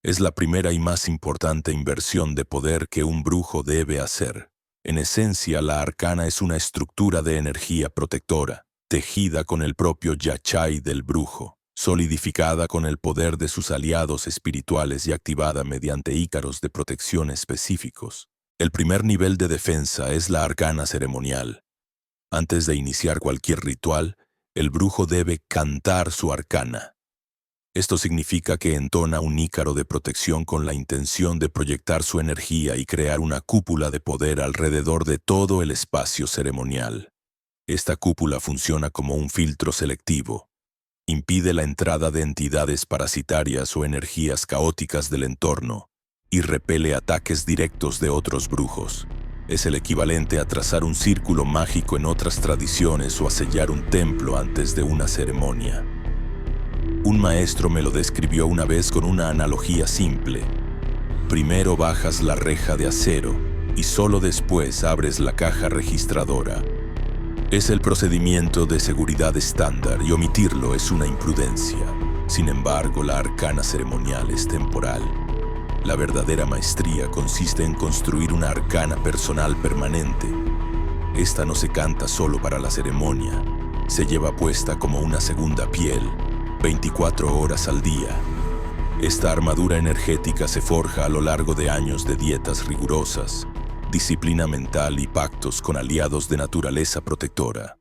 Es la primera y más importante inversión de poder que un brujo debe hacer. En esencia, la arcana es una estructura de energía protectora, tejida con el propio yachai del brujo, solidificada con el poder de sus aliados espirituales y activada mediante ícaros de protección específicos. El primer nivel de defensa es la arcana ceremonial. Antes de iniciar cualquier ritual, el brujo debe cantar su arcana. Esto significa que entona un ícaro de protección con la intención de proyectar su energía y crear una cúpula de poder alrededor de todo el espacio ceremonial. Esta cúpula funciona como un filtro selectivo. Impide la entrada de entidades parasitarias o energías caóticas del entorno y repele ataques directos de otros brujos. Es el equivalente a trazar un círculo mágico en otras tradiciones o a sellar un templo antes de una ceremonia. Un maestro me lo describió una vez con una analogía simple. Primero bajas la reja de acero y solo después abres la caja registradora. Es el procedimiento de seguridad estándar y omitirlo es una imprudencia. Sin embargo, la arcana ceremonial es temporal. La verdadera maestría consiste en construir una arcana personal permanente. Esta no se canta solo para la ceremonia, se lleva puesta como una segunda piel, 24 horas al día. Esta armadura energética se forja a lo largo de años de dietas rigurosas, disciplina mental y pactos con aliados de naturaleza protectora.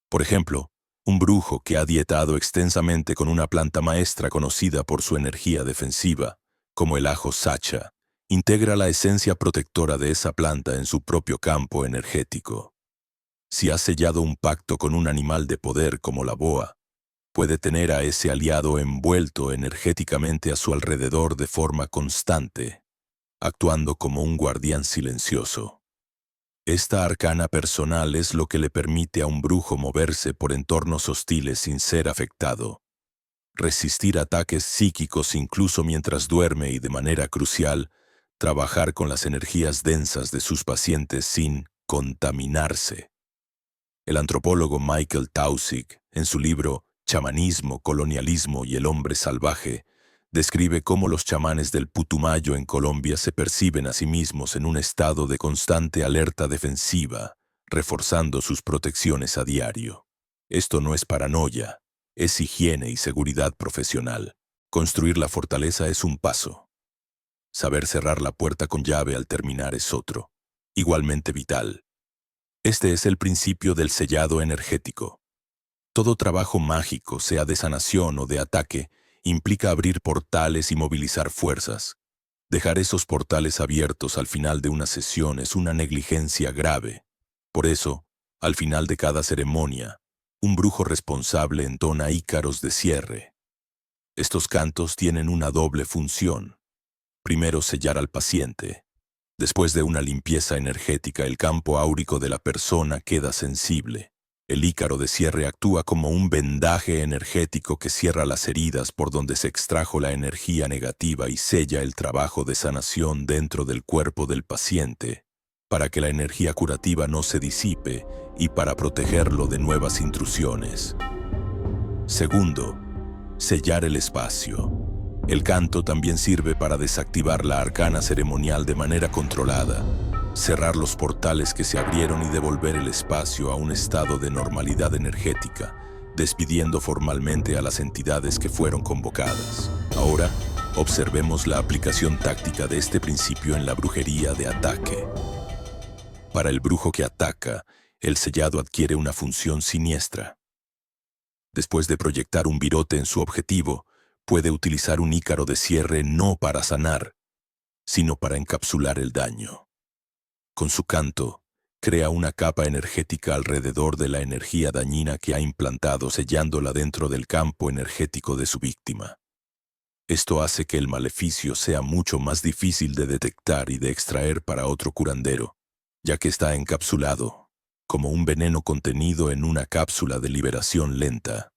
Por ejemplo, un brujo que ha dietado extensamente con una planta maestra conocida por su energía defensiva, como el ajo sacha, integra la esencia protectora de esa planta en su propio campo energético. Si ha sellado un pacto con un animal de poder como la boa, puede tener a ese aliado envuelto energéticamente a su alrededor de forma constante, actuando como un guardián silencioso. Esta arcana personal es lo que le permite a un brujo moverse por entornos hostiles sin ser afectado, resistir ataques psíquicos incluso mientras duerme y, de manera crucial, trabajar con las energías densas de sus pacientes sin contaminarse. El antropólogo Michael Taussig, en su libro Chamanismo, Colonialismo y el Hombre Salvaje, describe cómo los chamanes del Putumayo en Colombia se perciben a sí mismos en un estado de constante alerta defensiva, reforzando sus protecciones a diario. Esto no es paranoia, es higiene y seguridad profesional. Construir la fortaleza es un paso. Saber cerrar la puerta con llave al terminar es otro, igualmente vital. Este es el principio del sellado energético. Todo trabajo mágico, sea de sanación o de ataque, implica abrir portales y movilizar fuerzas. Dejar esos portales abiertos al final de una sesión es una negligencia grave. Por eso, al final de cada ceremonia, un brujo responsable entona ícaros de cierre. Estos cantos tienen una doble función. Primero, sellar al paciente. Después de una limpieza energética, el campo áurico de la persona queda sensible. El ícaro de cierre actúa como un vendaje energético que cierra las heridas por donde se extrajo la energía negativa y sella el trabajo de sanación dentro del cuerpo del paciente, para que la energía curativa no se disipe y para protegerlo de nuevas intrusiones. Segundo, sellar el espacio. El canto también sirve para desactivar la arcana ceremonial de manera controlada, cerrar los portales que se abrieron y devolver el espacio a un estado de normalidad energética, despidiendo formalmente a las entidades que fueron convocadas. Ahora, observemos la aplicación táctica de este principio en la brujería de ataque. Para el brujo que ataca, el sellado adquiere una función siniestra. Después de proyectar un virote en su objetivo, puede utilizar un ícaro de cierre no para sanar, sino para encapsular el daño. Con su canto, crea una capa energética alrededor de la energía dañina que ha implantado, sellándola dentro del campo energético de su víctima. Esto hace que el maleficio sea mucho más difícil de detectar y de extraer para otro curandero, ya que está encapsulado, como un veneno contenido en una cápsula de liberación lenta.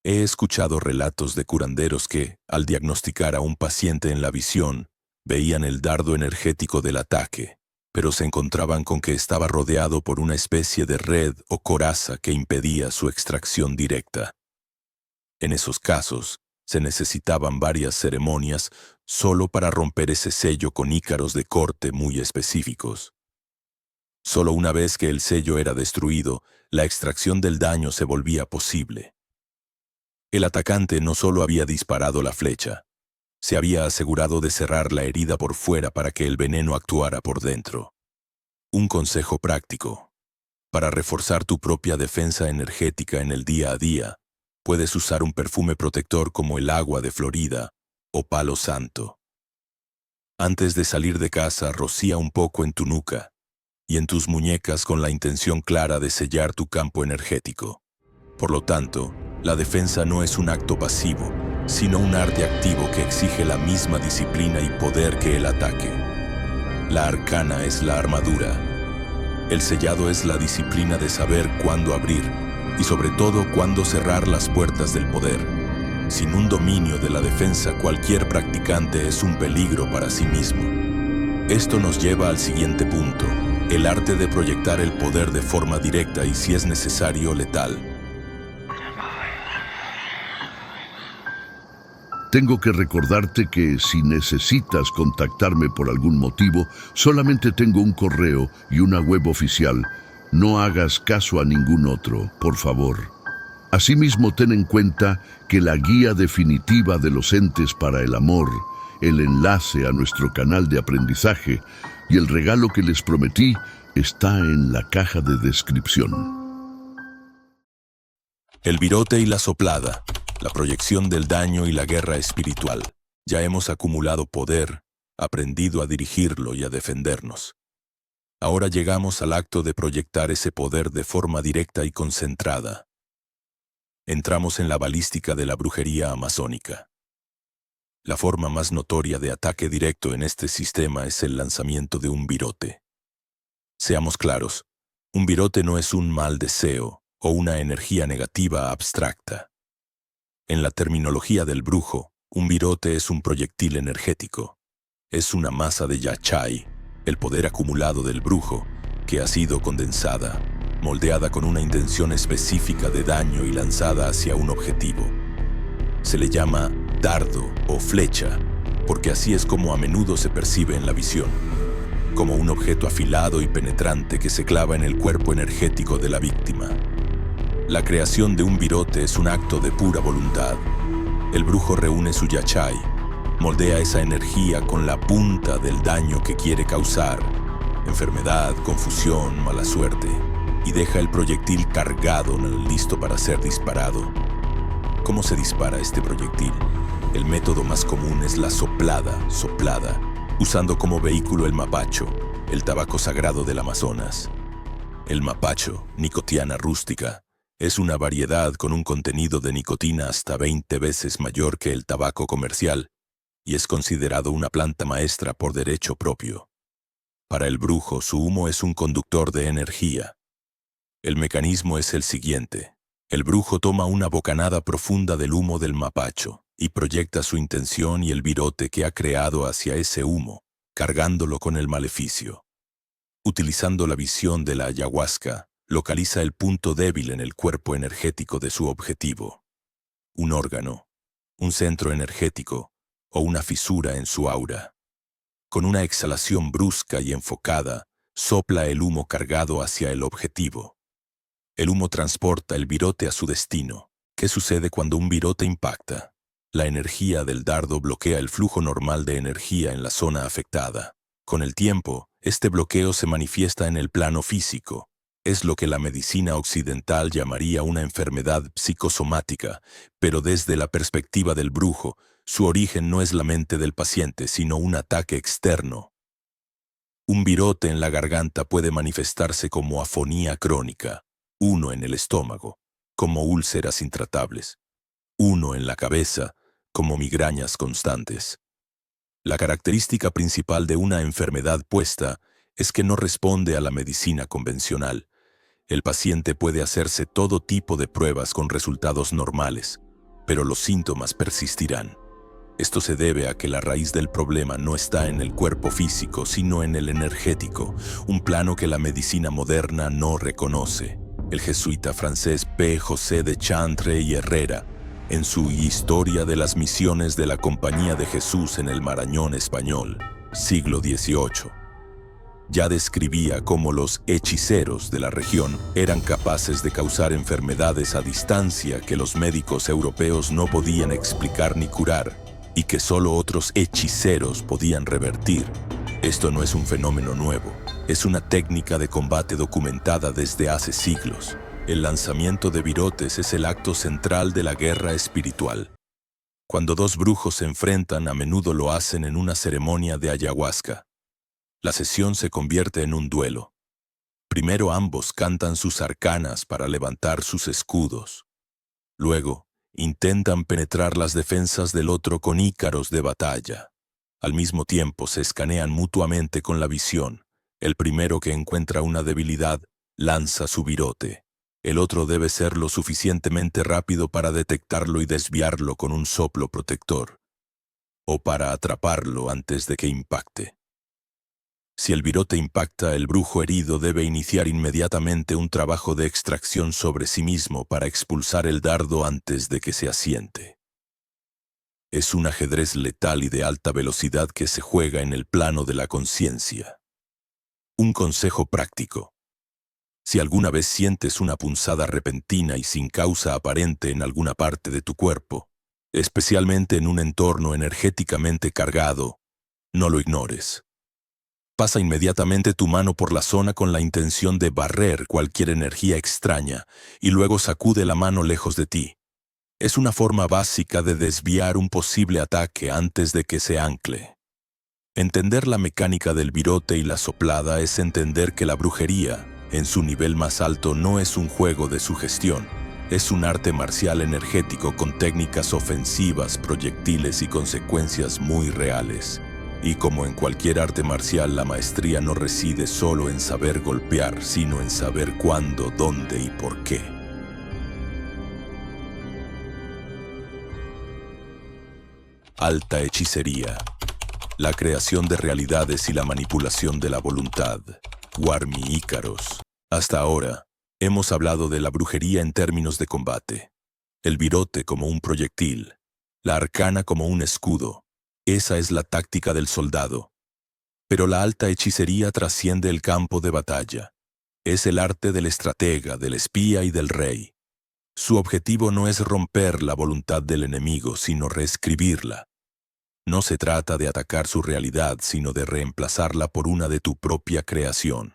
He escuchado relatos de curanderos que, al diagnosticar a un paciente en la visión, veían el dardo energético del ataque, pero se encontraban con que estaba rodeado por una especie de red o coraza que impedía su extracción directa. En esos casos, se necesitaban varias ceremonias solo para romper ese sello con ícaros de corte muy específicos. Solo una vez que el sello era destruido, la extracción del daño se volvía posible. El atacante no solo había disparado la flecha, se había asegurado de cerrar la herida por fuera para que el veneno actuara por dentro. Un consejo práctico. Para reforzar tu propia defensa energética en el día a día, puedes usar un perfume protector como el agua de Florida o palo santo. Antes de salir de casa, rocía un poco en tu nuca y en tus muñecas con la intención clara de sellar tu campo energético. Por lo tanto, la defensa no es un acto pasivo, sino un arte activo que exige la misma disciplina y poder que el ataque. La arcana es la armadura. El sellado es la disciplina de saber cuándo abrir y sobre todo cuándo cerrar las puertas del poder. Sin un dominio de la defensa, cualquier practicante es un peligro para sí mismo. Esto nos lleva al siguiente punto, el arte de proyectar el poder de forma directa y, si es necesario, letal. Tengo que recordarte que si necesitas contactarme por algún motivo, solamente tengo un correo y una web oficial. No hagas caso a ningún otro, por favor. Asimismo, ten en cuenta que la guía definitiva de los entes para el amor, el enlace a nuestro canal de aprendizaje y el regalo que les prometí está en la caja de descripción. El virote y la soplada, la proyección del daño y la guerra espiritual. Ya hemos acumulado poder, aprendido a dirigirlo y a defendernos. Ahora llegamos al acto de proyectar ese poder de forma directa y concentrada. Entramos en la balística de la brujería amazónica. La forma más notoria de ataque directo en este sistema es el lanzamiento de un virote. Seamos claros, un virote no es un mal deseo o una energía negativa abstracta. En la terminología del brujo, un virote es un proyectil energético. Es una masa de yachai, el poder acumulado del brujo, que ha sido condensada, moldeada con una intención específica de daño y lanzada hacia un objetivo. Se le llama dardo o flecha, porque así es como a menudo se percibe en la visión, como un objeto afilado y penetrante que se clava en el cuerpo energético de la víctima. La creación de un virote es un acto de pura voluntad. El brujo reúne su yachai, moldea esa energía con la punta del daño que quiere causar, enfermedad, confusión, mala suerte, y deja el proyectil cargado, listo para ser disparado. ¿Cómo se dispara este proyectil? El método más común es la soplada, usando como vehículo el mapacho, el tabaco sagrado del Amazonas. El mapacho, Nicotiana rústica, es una variedad con un contenido de nicotina hasta 20 veces mayor que el tabaco comercial y es considerado una planta maestra por derecho propio. Para el brujo, su humo es un conductor de energía. El mecanismo es el siguiente. El brujo toma una bocanada profunda del humo del mapacho y proyecta su intención y el virote que ha creado hacia ese humo, cargándolo con el maleficio. Utilizando la visión de la ayahuasca, localiza el punto débil en el cuerpo energético de su objetivo. Un órgano, un centro energético o una fisura en su aura. Con una exhalación brusca y enfocada, sopla el humo cargado hacia el objetivo. El humo transporta el virote a su destino. ¿Qué sucede cuando un virote impacta? La energía del dardo bloquea el flujo normal de energía en la zona afectada. Con el tiempo, este bloqueo se manifiesta en el plano físico. Es lo que la medicina occidental llamaría una enfermedad psicosomática, pero desde la perspectiva del brujo, su origen no es la mente del paciente, sino un ataque externo. Un virote en la garganta puede manifestarse como afonía crónica, uno en el estómago, como úlceras intratables, uno en la cabeza, como migrañas constantes. La característica principal de una enfermedad puesta es que no responde a la medicina convencional. El paciente puede hacerse todo tipo de pruebas con resultados normales, pero los síntomas persistirán. Esto se debe a que la raíz del problema no está en el cuerpo físico, sino en el energético, un plano que la medicina moderna no reconoce. El jesuita francés P. José de Chantre y Herrera, en su Historia de las Misiones de la Compañía de Jesús en el Marañón Español, siglo XVIII, ya describía cómo los hechiceros de la región eran capaces de causar enfermedades a distancia que los médicos europeos no podían explicar ni curar, y que solo otros hechiceros podían revertir. Esto no es un fenómeno nuevo, es una técnica de combate documentada desde hace siglos. El lanzamiento de virotes es el acto central de la guerra espiritual. Cuando dos brujos se enfrentan, a menudo lo hacen en una ceremonia de ayahuasca. La sesión se convierte en un duelo. Primero ambos cantan sus arcanas para levantar sus escudos. Luego, intentan penetrar las defensas del otro con ícaros de batalla. Al mismo tiempo se escanean mutuamente con la visión. El primero que encuentra una debilidad, lanza su virote. El otro debe ser lo suficientemente rápido para detectarlo y desviarlo con un soplo protector, o para atraparlo antes de que impacte. Si el virote impacta, el brujo herido debe iniciar inmediatamente un trabajo de extracción sobre sí mismo para expulsar el dardo antes de que se asiente. Es un ajedrez letal y de alta velocidad que se juega en el plano de la conciencia. Un consejo práctico. Si alguna vez sientes una punzada repentina y sin causa aparente en alguna parte de tu cuerpo, especialmente en un entorno energéticamente cargado, no lo ignores. Pasa inmediatamente tu mano por la zona con la intención de barrer cualquier energía extraña y luego sacude la mano lejos de ti. Es una forma básica de desviar un posible ataque antes de que se ancle. Entender la mecánica del virote y la soplada es entender que la brujería, en su nivel más alto, no es un juego de sugestión. Es un arte marcial energético con técnicas ofensivas, proyectiles y consecuencias muy reales. Y como en cualquier arte marcial, la maestría no reside solo en saber golpear, sino en saber cuándo, dónde y por qué. Alta hechicería. La creación de realidades y la manipulación de la voluntad. Warmi Ícaros. Hasta ahora, hemos hablado de la brujería en términos de combate. El virote como un proyectil. La arcana como un escudo. Esa es la táctica del soldado. Pero la alta hechicería trasciende el campo de batalla. Es el arte del estratega, del espía y del rey. Su objetivo no es romper la voluntad del enemigo, sino reescribirla. No se trata de atacar su realidad, sino de reemplazarla por una de tu propia creación.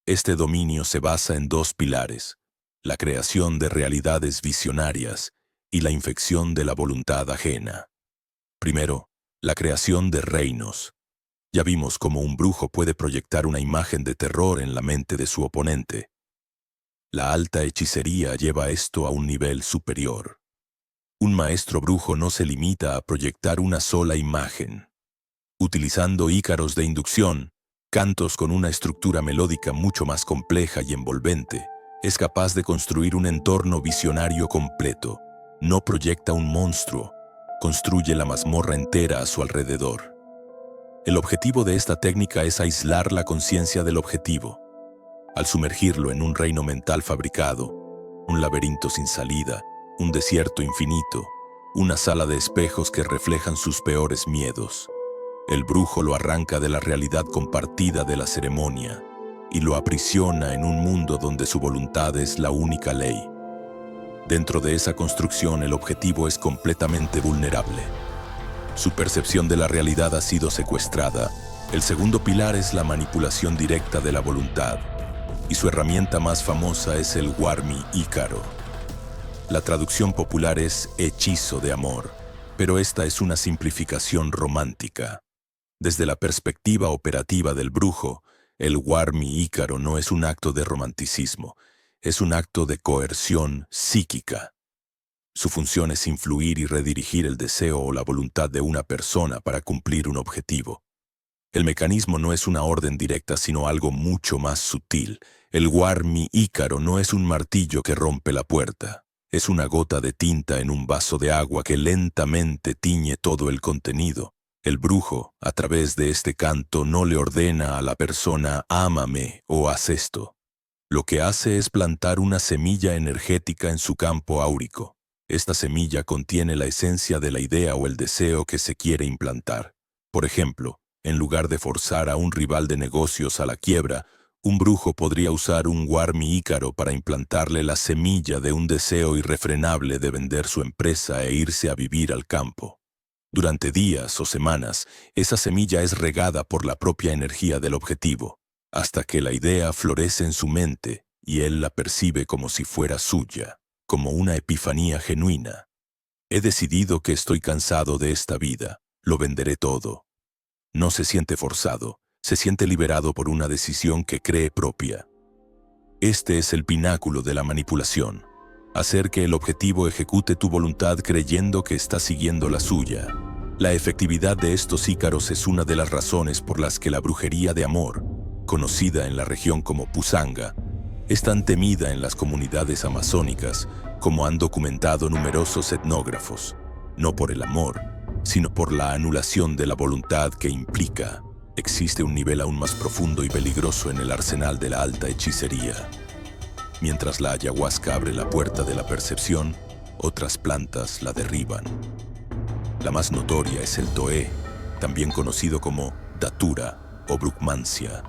Este dominio se basa en dos pilares: la creación de realidades visionarias y la infección de la voluntad ajena. Primero, la creación de reinos. Ya vimos cómo un brujo puede proyectar una imagen de terror en la mente de su oponente. La alta hechicería lleva esto a un nivel superior. Un maestro brujo no se limita a proyectar una sola imagen. Utilizando ícaros de inducción, cantos con una estructura melódica mucho más compleja y envolvente, es capaz de construir un entorno visionario completo. No proyecta un monstruo, construye la mazmorra entera a su alrededor. El objetivo de esta técnica es aislar la conciencia del objetivo. Al sumergirlo en un reino mental fabricado, un laberinto sin salida, un desierto infinito, una sala de espejos que reflejan sus peores miedos, el brujo lo arranca de la realidad compartida de la ceremonia y lo aprisiona en un mundo donde su voluntad es la única ley. Dentro de esa construcción, el objetivo es completamente vulnerable. Su percepción de la realidad ha sido secuestrada. El segundo pilar es la manipulación directa de la voluntad, y su herramienta más famosa es el Warmi Ícaro. La traducción popular es hechizo de amor, pero esta es una simplificación romántica. Desde la perspectiva operativa del brujo, el Warmi Ícaro no es un acto de romanticismo, es un acto de coerción psíquica. Su función es influir y redirigir el deseo o la voluntad de una persona para cumplir un objetivo. El mecanismo no es una orden directa, sino algo mucho más sutil. El Warmi Ícaro no es un martillo que rompe la puerta. Es una gota de tinta en un vaso de agua que lentamente tiñe todo el contenido. El brujo, a través de este canto, no le ordena a la persona «ámame» o «haz esto». Lo que hace es plantar una semilla energética en su campo áurico. Esta semilla contiene la esencia de la idea o el deseo que se quiere implantar. Por ejemplo, en lugar de forzar a un rival de negocios a la quiebra, un brujo podría usar un Warmi Ícaro para implantarle la semilla de un deseo irrefrenable de vender su empresa e irse a vivir al campo. Durante días o semanas, esa semilla es regada por la propia energía del objetivo, hasta que la idea florece en su mente y él la percibe como si fuera suya, como una epifanía genuina. He decidido que estoy cansado de esta vida, lo venderé todo. No se siente forzado, se siente liberado por una decisión que cree propia. Este es el pináculo de la manipulación, hacer que el objetivo ejecute tu voluntad creyendo que está siguiendo la suya. La efectividad de estos ícaros es una de las razones por las que la brujería de amor, conocida en la región como Pusanga, es tan temida en las comunidades amazónicas, como han documentado numerosos etnógrafos, no por el amor, sino por la anulación de la voluntad que implica. Existe un nivel aún más profundo y peligroso en el arsenal de la alta hechicería. Mientras la ayahuasca abre la puerta de la percepción, otras plantas la derriban. La más notoria es el Toé, también conocido como Datura o Brugmancia.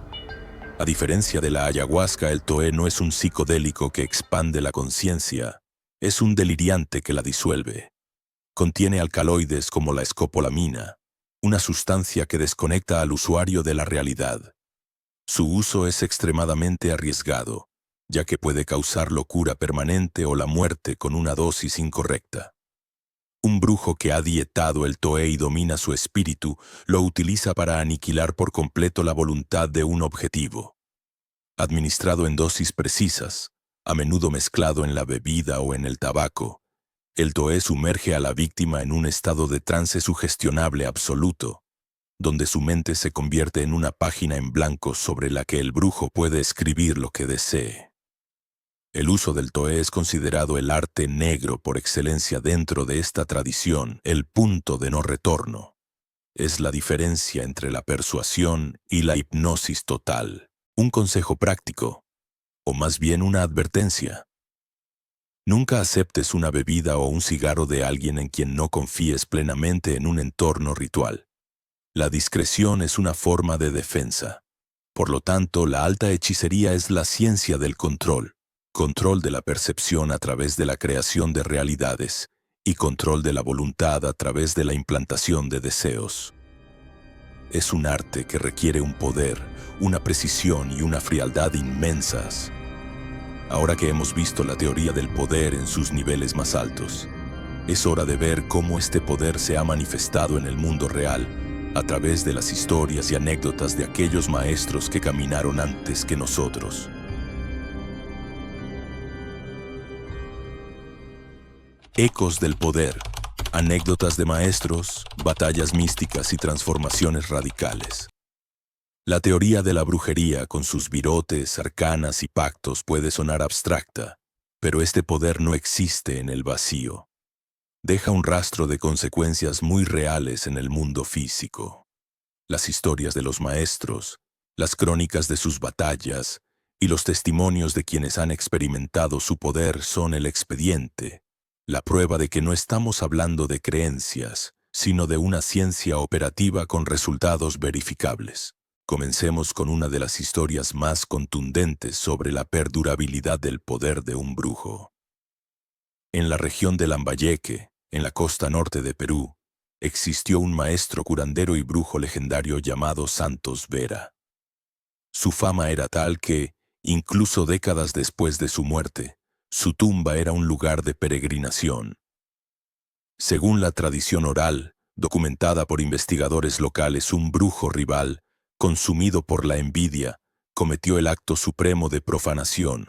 A diferencia de la ayahuasca, el Toé no es un psicodélico que expande la conciencia, es un deliriante que la disuelve. Contiene alcaloides como la escopolamina, una sustancia que desconecta al usuario de la realidad. Su uso es extremadamente arriesgado, ya que puede causar locura permanente o la muerte con una dosis incorrecta. Un brujo que ha dietado el Toé y domina su espíritu lo utiliza para aniquilar por completo la voluntad de un objetivo. Administrado en dosis precisas, a menudo mezclado en la bebida o en el tabaco, el Toé sumerge a la víctima en un estado de trance sugestionable absoluto, donde su mente se convierte en una página en blanco sobre la que el brujo puede escribir lo que desee. El uso del Toé es considerado el arte negro por excelencia dentro de esta tradición, el punto de no retorno. Es la diferencia entre la persuasión y la hipnosis total. Un consejo práctico, o más bien una advertencia. Nunca aceptes una bebida o un cigarro de alguien en quien no confíes plenamente en un entorno ritual. La discreción es una forma de defensa. Por lo tanto, la alta hechicería es la ciencia del control. Control de la percepción a través de la creación de realidades y control de la voluntad a través de la implantación de deseos. Es un arte que requiere un poder, una precisión y una frialdad inmensas. Ahora que hemos visto la teoría del poder en sus niveles más altos, es hora de ver cómo este poder se ha manifestado en el mundo real a través de las historias y anécdotas de aquellos maestros que caminaron antes que nosotros. Ecos del poder, anécdotas de maestros, batallas místicas y transformaciones radicales. La teoría de la brujería con sus virotes, arcanas y pactos puede sonar abstracta, pero este poder no existe en el vacío. Deja un rastro de consecuencias muy reales en el mundo físico. Las historias de los maestros, las crónicas de sus batallas y los testimonios de quienes han experimentado su poder son el expediente. La prueba de que no estamos hablando de creencias, sino de una ciencia operativa con resultados verificables. Comencemos con una de las historias más contundentes sobre la perdurabilidad del poder de un brujo. En la región de Lambayeque, en la costa norte de Perú, existió un maestro curandero y brujo legendario llamado Santos Vera. Su fama era tal que, incluso décadas después de su muerte, su tumba era un lugar de peregrinación. Según la tradición oral, documentada por investigadores locales, un brujo rival, consumido por la envidia, cometió el acto supremo de profanación.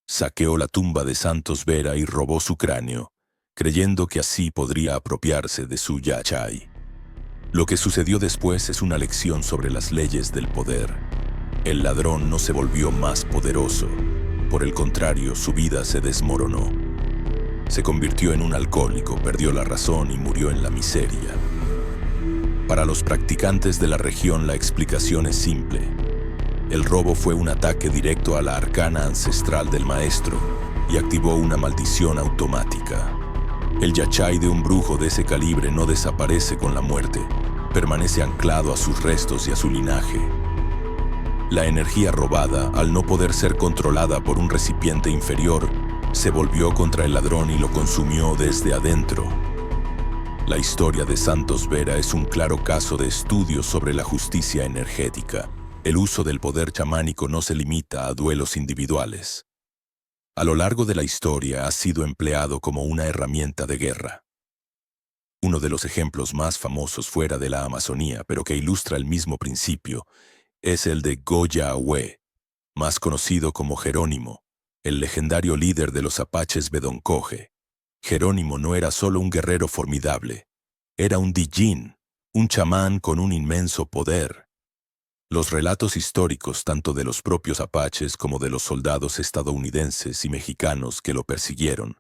Saqueó la tumba de Santos Vera y robó su cráneo, creyendo que así podría apropiarse de su yachay. Lo que sucedió después es una lección sobre las leyes del poder. El ladrón no se volvió más poderoso. Por el contrario, su vida se desmoronó. Se convirtió en un alcohólico, perdió la razón y murió en la miseria. Para los practicantes de la región, la explicación es simple. El robo fue un ataque directo a la arcana ancestral del maestro y activó una maldición automática. El yachay de un brujo de ese calibre no desaparece con la muerte, permanece anclado a sus restos y a su linaje. La energía robada, al no poder ser controlada por un recipiente inferior, se volvió contra el ladrón y lo consumió desde adentro. La historia de Santos Vera es un claro caso de estudio sobre la justicia energética. El uso del poder chamánico no se limita a duelos individuales. A lo largo de la historia ha sido empleado como una herramienta de guerra. Uno de los ejemplos más famosos fuera de la Amazonía, pero que ilustra el mismo principio, es el de Goya Ahue, más conocido como Jerónimo, el legendario líder de los apaches Bedonkohe. Jerónimo no era solo un guerrero formidable, era un Dijin, un chamán con un inmenso poder. Los relatos históricos, tanto de los propios apaches como de los soldados estadounidenses y mexicanos que lo persiguieron,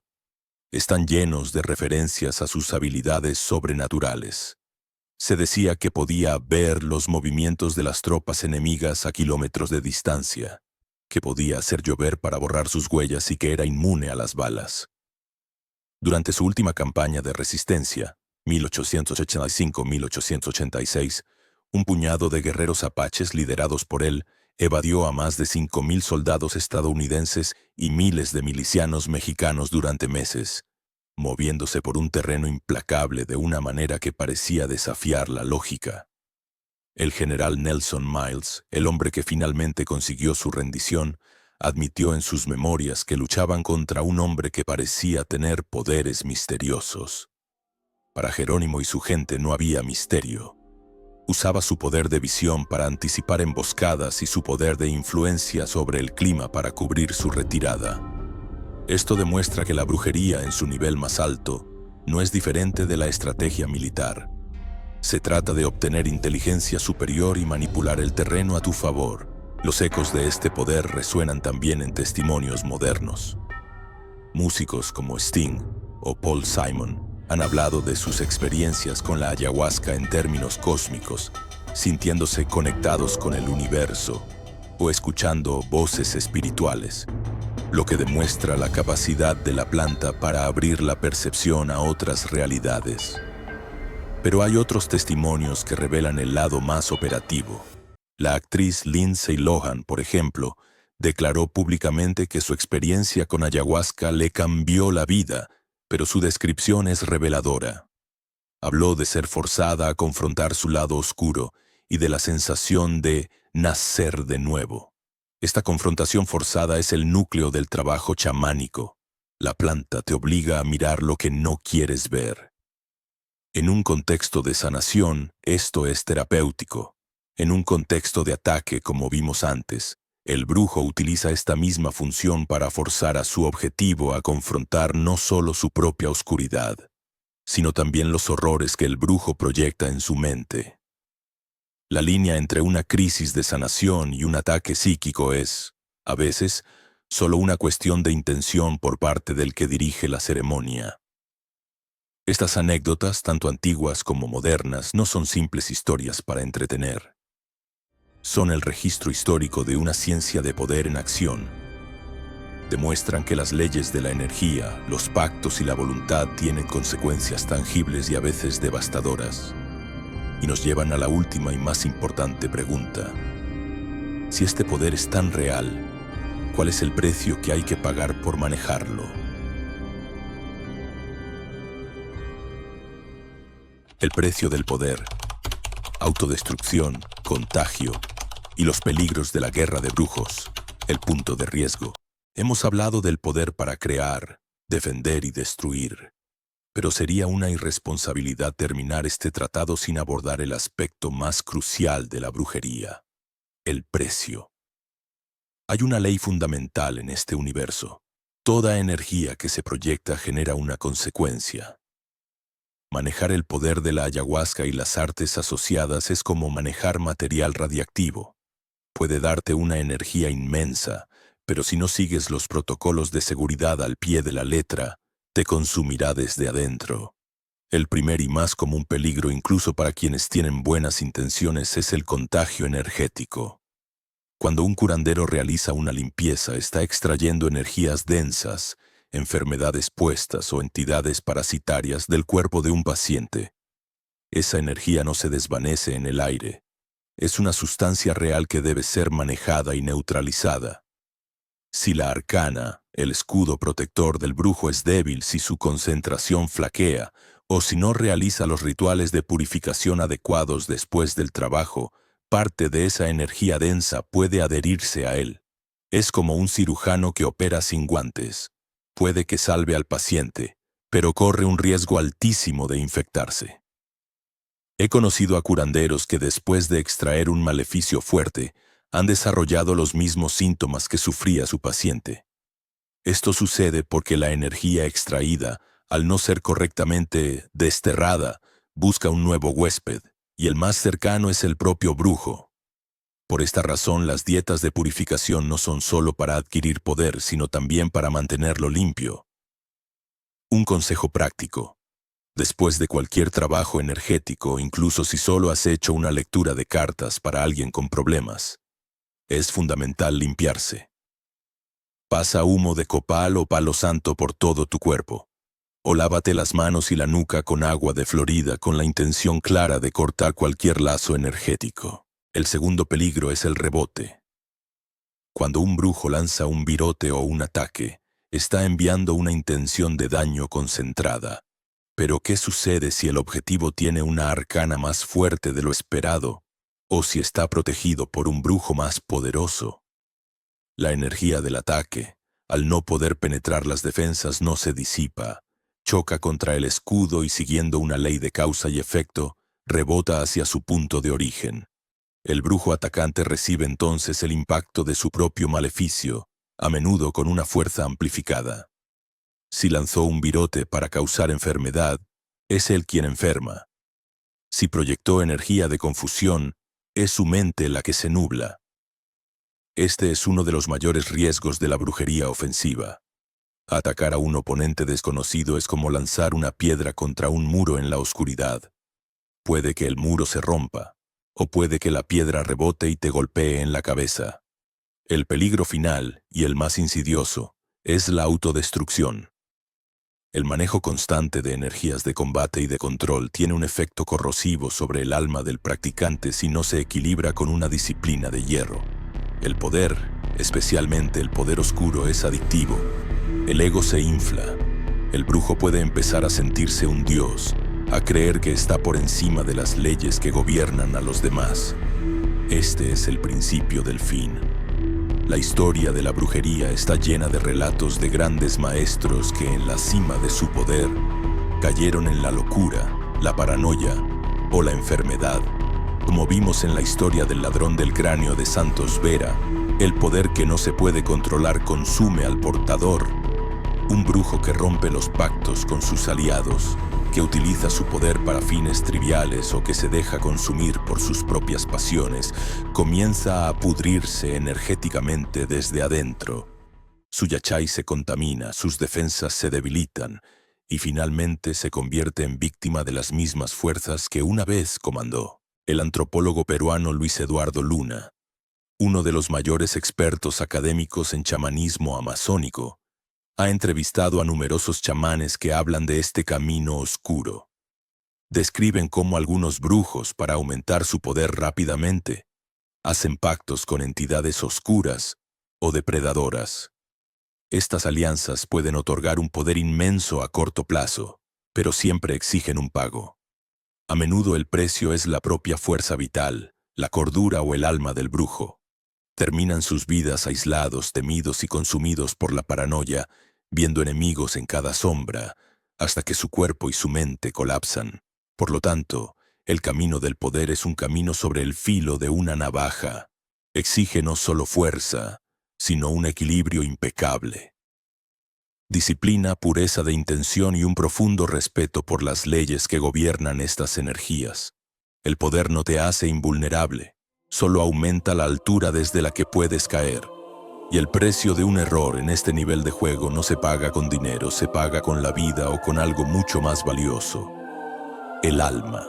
están llenos de referencias a sus habilidades sobrenaturales. Se decía que podía ver los movimientos de las tropas enemigas a kilómetros de distancia, que podía hacer llover para borrar sus huellas y que era inmune a las balas. Durante su última campaña de resistencia, 1885-1886, un puñado de guerreros apaches liderados por él evadió a más de 5.000 soldados estadounidenses y miles de milicianos mexicanos durante meses, moviéndose por un terreno implacable de una manera que parecía desafiar la lógica. El general Nelson Miles, el hombre que finalmente consiguió su rendición, admitió en sus memorias que luchaban contra un hombre que parecía tener poderes misteriosos. Para Jerónimo y su gente no había misterio. Usaba su poder de visión para anticipar emboscadas y su poder de influencia sobre el clima para cubrir su retirada. Esto demuestra que la brujería en su nivel más alto no es diferente de la estrategia militar. Se trata de obtener inteligencia superior y manipular el terreno a tu favor. Los ecos de este poder resuenan también en testimonios modernos. Músicos como Sting o Paul Simon han hablado de sus experiencias con la ayahuasca en términos cósmicos, sintiéndose conectados con el universo o escuchando voces espirituales, lo que demuestra la capacidad de la planta para abrir la percepción a otras realidades. Pero hay otros testimonios que revelan el lado más operativo. La actriz Lindsay Lohan, por ejemplo, declaró públicamente que su experiencia con ayahuasca le cambió la vida, pero su descripción es reveladora. Habló de ser forzada a confrontar su lado oscuro y de la sensación de nacer de nuevo. Esta confrontación forzada es el núcleo del trabajo chamánico. La planta te obliga a mirar lo que no quieres ver. En un contexto de sanación, esto es terapéutico. En un contexto de ataque, como vimos antes, el brujo utiliza esta misma función para forzar a su objetivo a confrontar no solo su propia oscuridad, sino también los horrores que el brujo proyecta en su mente. La línea entre una crisis de sanación y un ataque psíquico es, a veces, solo una cuestión de intención por parte del que dirige la ceremonia. Estas anécdotas, tanto antiguas como modernas, no son simples historias para entretener. Son el registro histórico de una ciencia de poder en acción. Demuestran que las leyes de la energía, los pactos y la voluntad tienen consecuencias tangibles y a veces devastadoras. Y nos llevan a la última y más importante pregunta. Si este poder es tan real, ¿cuál es el precio que hay que pagar por manejarlo? El precio del poder, autodestrucción, contagio y los peligros de la guerra de brujos, el punto de riesgo. Hemos hablado del poder para crear, defender y destruir, pero sería una irresponsabilidad terminar este tratado sin abordar el aspecto más crucial de la brujería, el precio. Hay una ley fundamental en este universo. Toda energía que se proyecta genera una consecuencia. Manejar el poder de la ayahuasca y las artes asociadas es como manejar material radiactivo. Puede darte una energía inmensa, pero si no sigues los protocolos de seguridad al pie de la letra, te consumirá desde adentro. El primer y más común peligro, incluso para quienes tienen buenas intenciones, es el contagio energético. Cuando un curandero realiza una limpieza, está extrayendo energías densas, enfermedades puestas o entidades parasitarias del cuerpo de un paciente. Esa energía no se desvanece en el aire. Es una sustancia real que debe ser manejada y neutralizada. Si la arcana, el escudo protector del brujo, es débil, si su concentración flaquea, o si no realiza los rituales de purificación adecuados después del trabajo, parte de esa energía densa puede adherirse a él. Es como un cirujano que opera sin guantes. Puede que salve al paciente, pero corre un riesgo altísimo de infectarse. He conocido a curanderos que después de extraer un maleficio fuerte, han desarrollado los mismos síntomas que sufría su paciente. Esto sucede porque la energía extraída, al no ser correctamente desterrada, busca un nuevo huésped, y el más cercano es el propio brujo. Por esta razón, las dietas de purificación no son solo para adquirir poder, sino también para mantenerlo limpio. Un consejo práctico. Después de cualquier trabajo energético, incluso si solo has hecho una lectura de cartas para alguien con problemas, es fundamental limpiarse. Pasa humo de copal o palo santo por todo tu cuerpo. O lávate las manos y la nuca con agua de Florida con la intención clara de cortar cualquier lazo energético. El segundo peligro es el rebote. Cuando un brujo lanza un virote o un ataque, está enviando una intención de daño concentrada. Pero ¿qué sucede si el objetivo tiene una arcana más fuerte de lo esperado? ¿O si está protegido por un brujo más poderoso? La energía del ataque, al no poder penetrar las defensas, no se disipa. Choca contra el escudo y, siguiendo una ley de causa y efecto, rebota hacia su punto de origen. El brujo atacante recibe entonces el impacto de su propio maleficio, a menudo con una fuerza amplificada. Si lanzó un virote para causar enfermedad, es él quien enferma. Si proyectó energía de confusión, es su mente la que se nubla. Este es uno de los mayores riesgos de la brujería ofensiva. Atacar a un oponente desconocido es como lanzar una piedra contra un muro en la oscuridad. Puede que el muro se rompa, o puede que la piedra rebote y te golpee en la cabeza. El peligro final, y el más insidioso, es la autodestrucción. El manejo constante de energías de combate y de control tiene un efecto corrosivo sobre el alma del practicante si no se equilibra con una disciplina de hierro. El poder, especialmente el poder oscuro, es adictivo. El ego se infla. El brujo puede empezar a sentirse un dios, a creer que está por encima de las leyes que gobiernan a los demás. Este es el principio del fin. La historia de la brujería está llena de relatos de grandes maestros que en la cima de su poder cayeron en la locura, la paranoia o la enfermedad. Como vimos en la historia del ladrón del cráneo de Santos Vera, el poder que no se puede controlar consume al portador. Un brujo que rompe los pactos con sus aliados, que utiliza su poder para fines triviales o que se deja consumir por sus propias pasiones, comienza a pudrirse energéticamente desde adentro. Su yachai se contamina, sus defensas se debilitan y finalmente se convierte en víctima de las mismas fuerzas que una vez comandó. El antropólogo peruano Luis Eduardo Luna, uno de los mayores expertos académicos en chamanismo amazónico, ha entrevistado a numerosos chamanes que hablan de este camino oscuro. Describen cómo algunos brujos, para aumentar su poder rápidamente, hacen pactos con entidades oscuras o depredadoras. Estas alianzas pueden otorgar un poder inmenso a corto plazo, pero siempre exigen un pago. A menudo el precio es la propia fuerza vital, la cordura o el alma del brujo. Terminan sus vidas aislados, temidos y consumidos por la paranoia, viendo enemigos en cada sombra, hasta que su cuerpo y su mente colapsan. Por lo tanto, el camino del poder es un camino sobre el filo de una navaja. Exige no solo fuerza, sino un equilibrio impecable. Disciplina, pureza de intención y un profundo respeto por las leyes que gobiernan estas energías. El poder no te hace invulnerable, solo aumenta la altura desde la que puedes caer. Y el precio de un error en este nivel de juego no se paga con dinero, se paga con la vida o con algo mucho más valioso: el alma.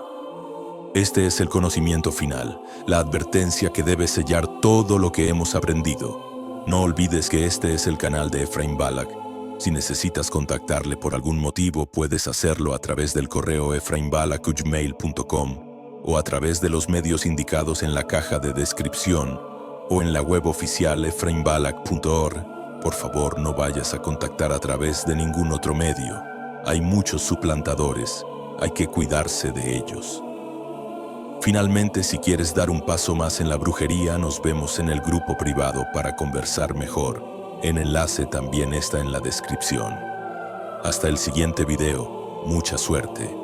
Este es el conocimiento final, la advertencia que debe sellar todo lo que hemos aprendido. No olvides que este es el canal de Efraín Balak. Si necesitas contactarle por algún motivo, puedes hacerlo a través del correo efrainbalak@gmail.com o a través de los medios indicados en la caja de descripción o en la web oficial efrainbalak.org. Por favor, no vayas a contactar a través de ningún otro medio. Hay muchos suplantadores, hay que cuidarse de ellos. Finalmente, si quieres dar un paso más en la brujería, nos vemos en el grupo privado para conversar mejor. El enlace también está en la descripción. Hasta el siguiente video. Mucha suerte.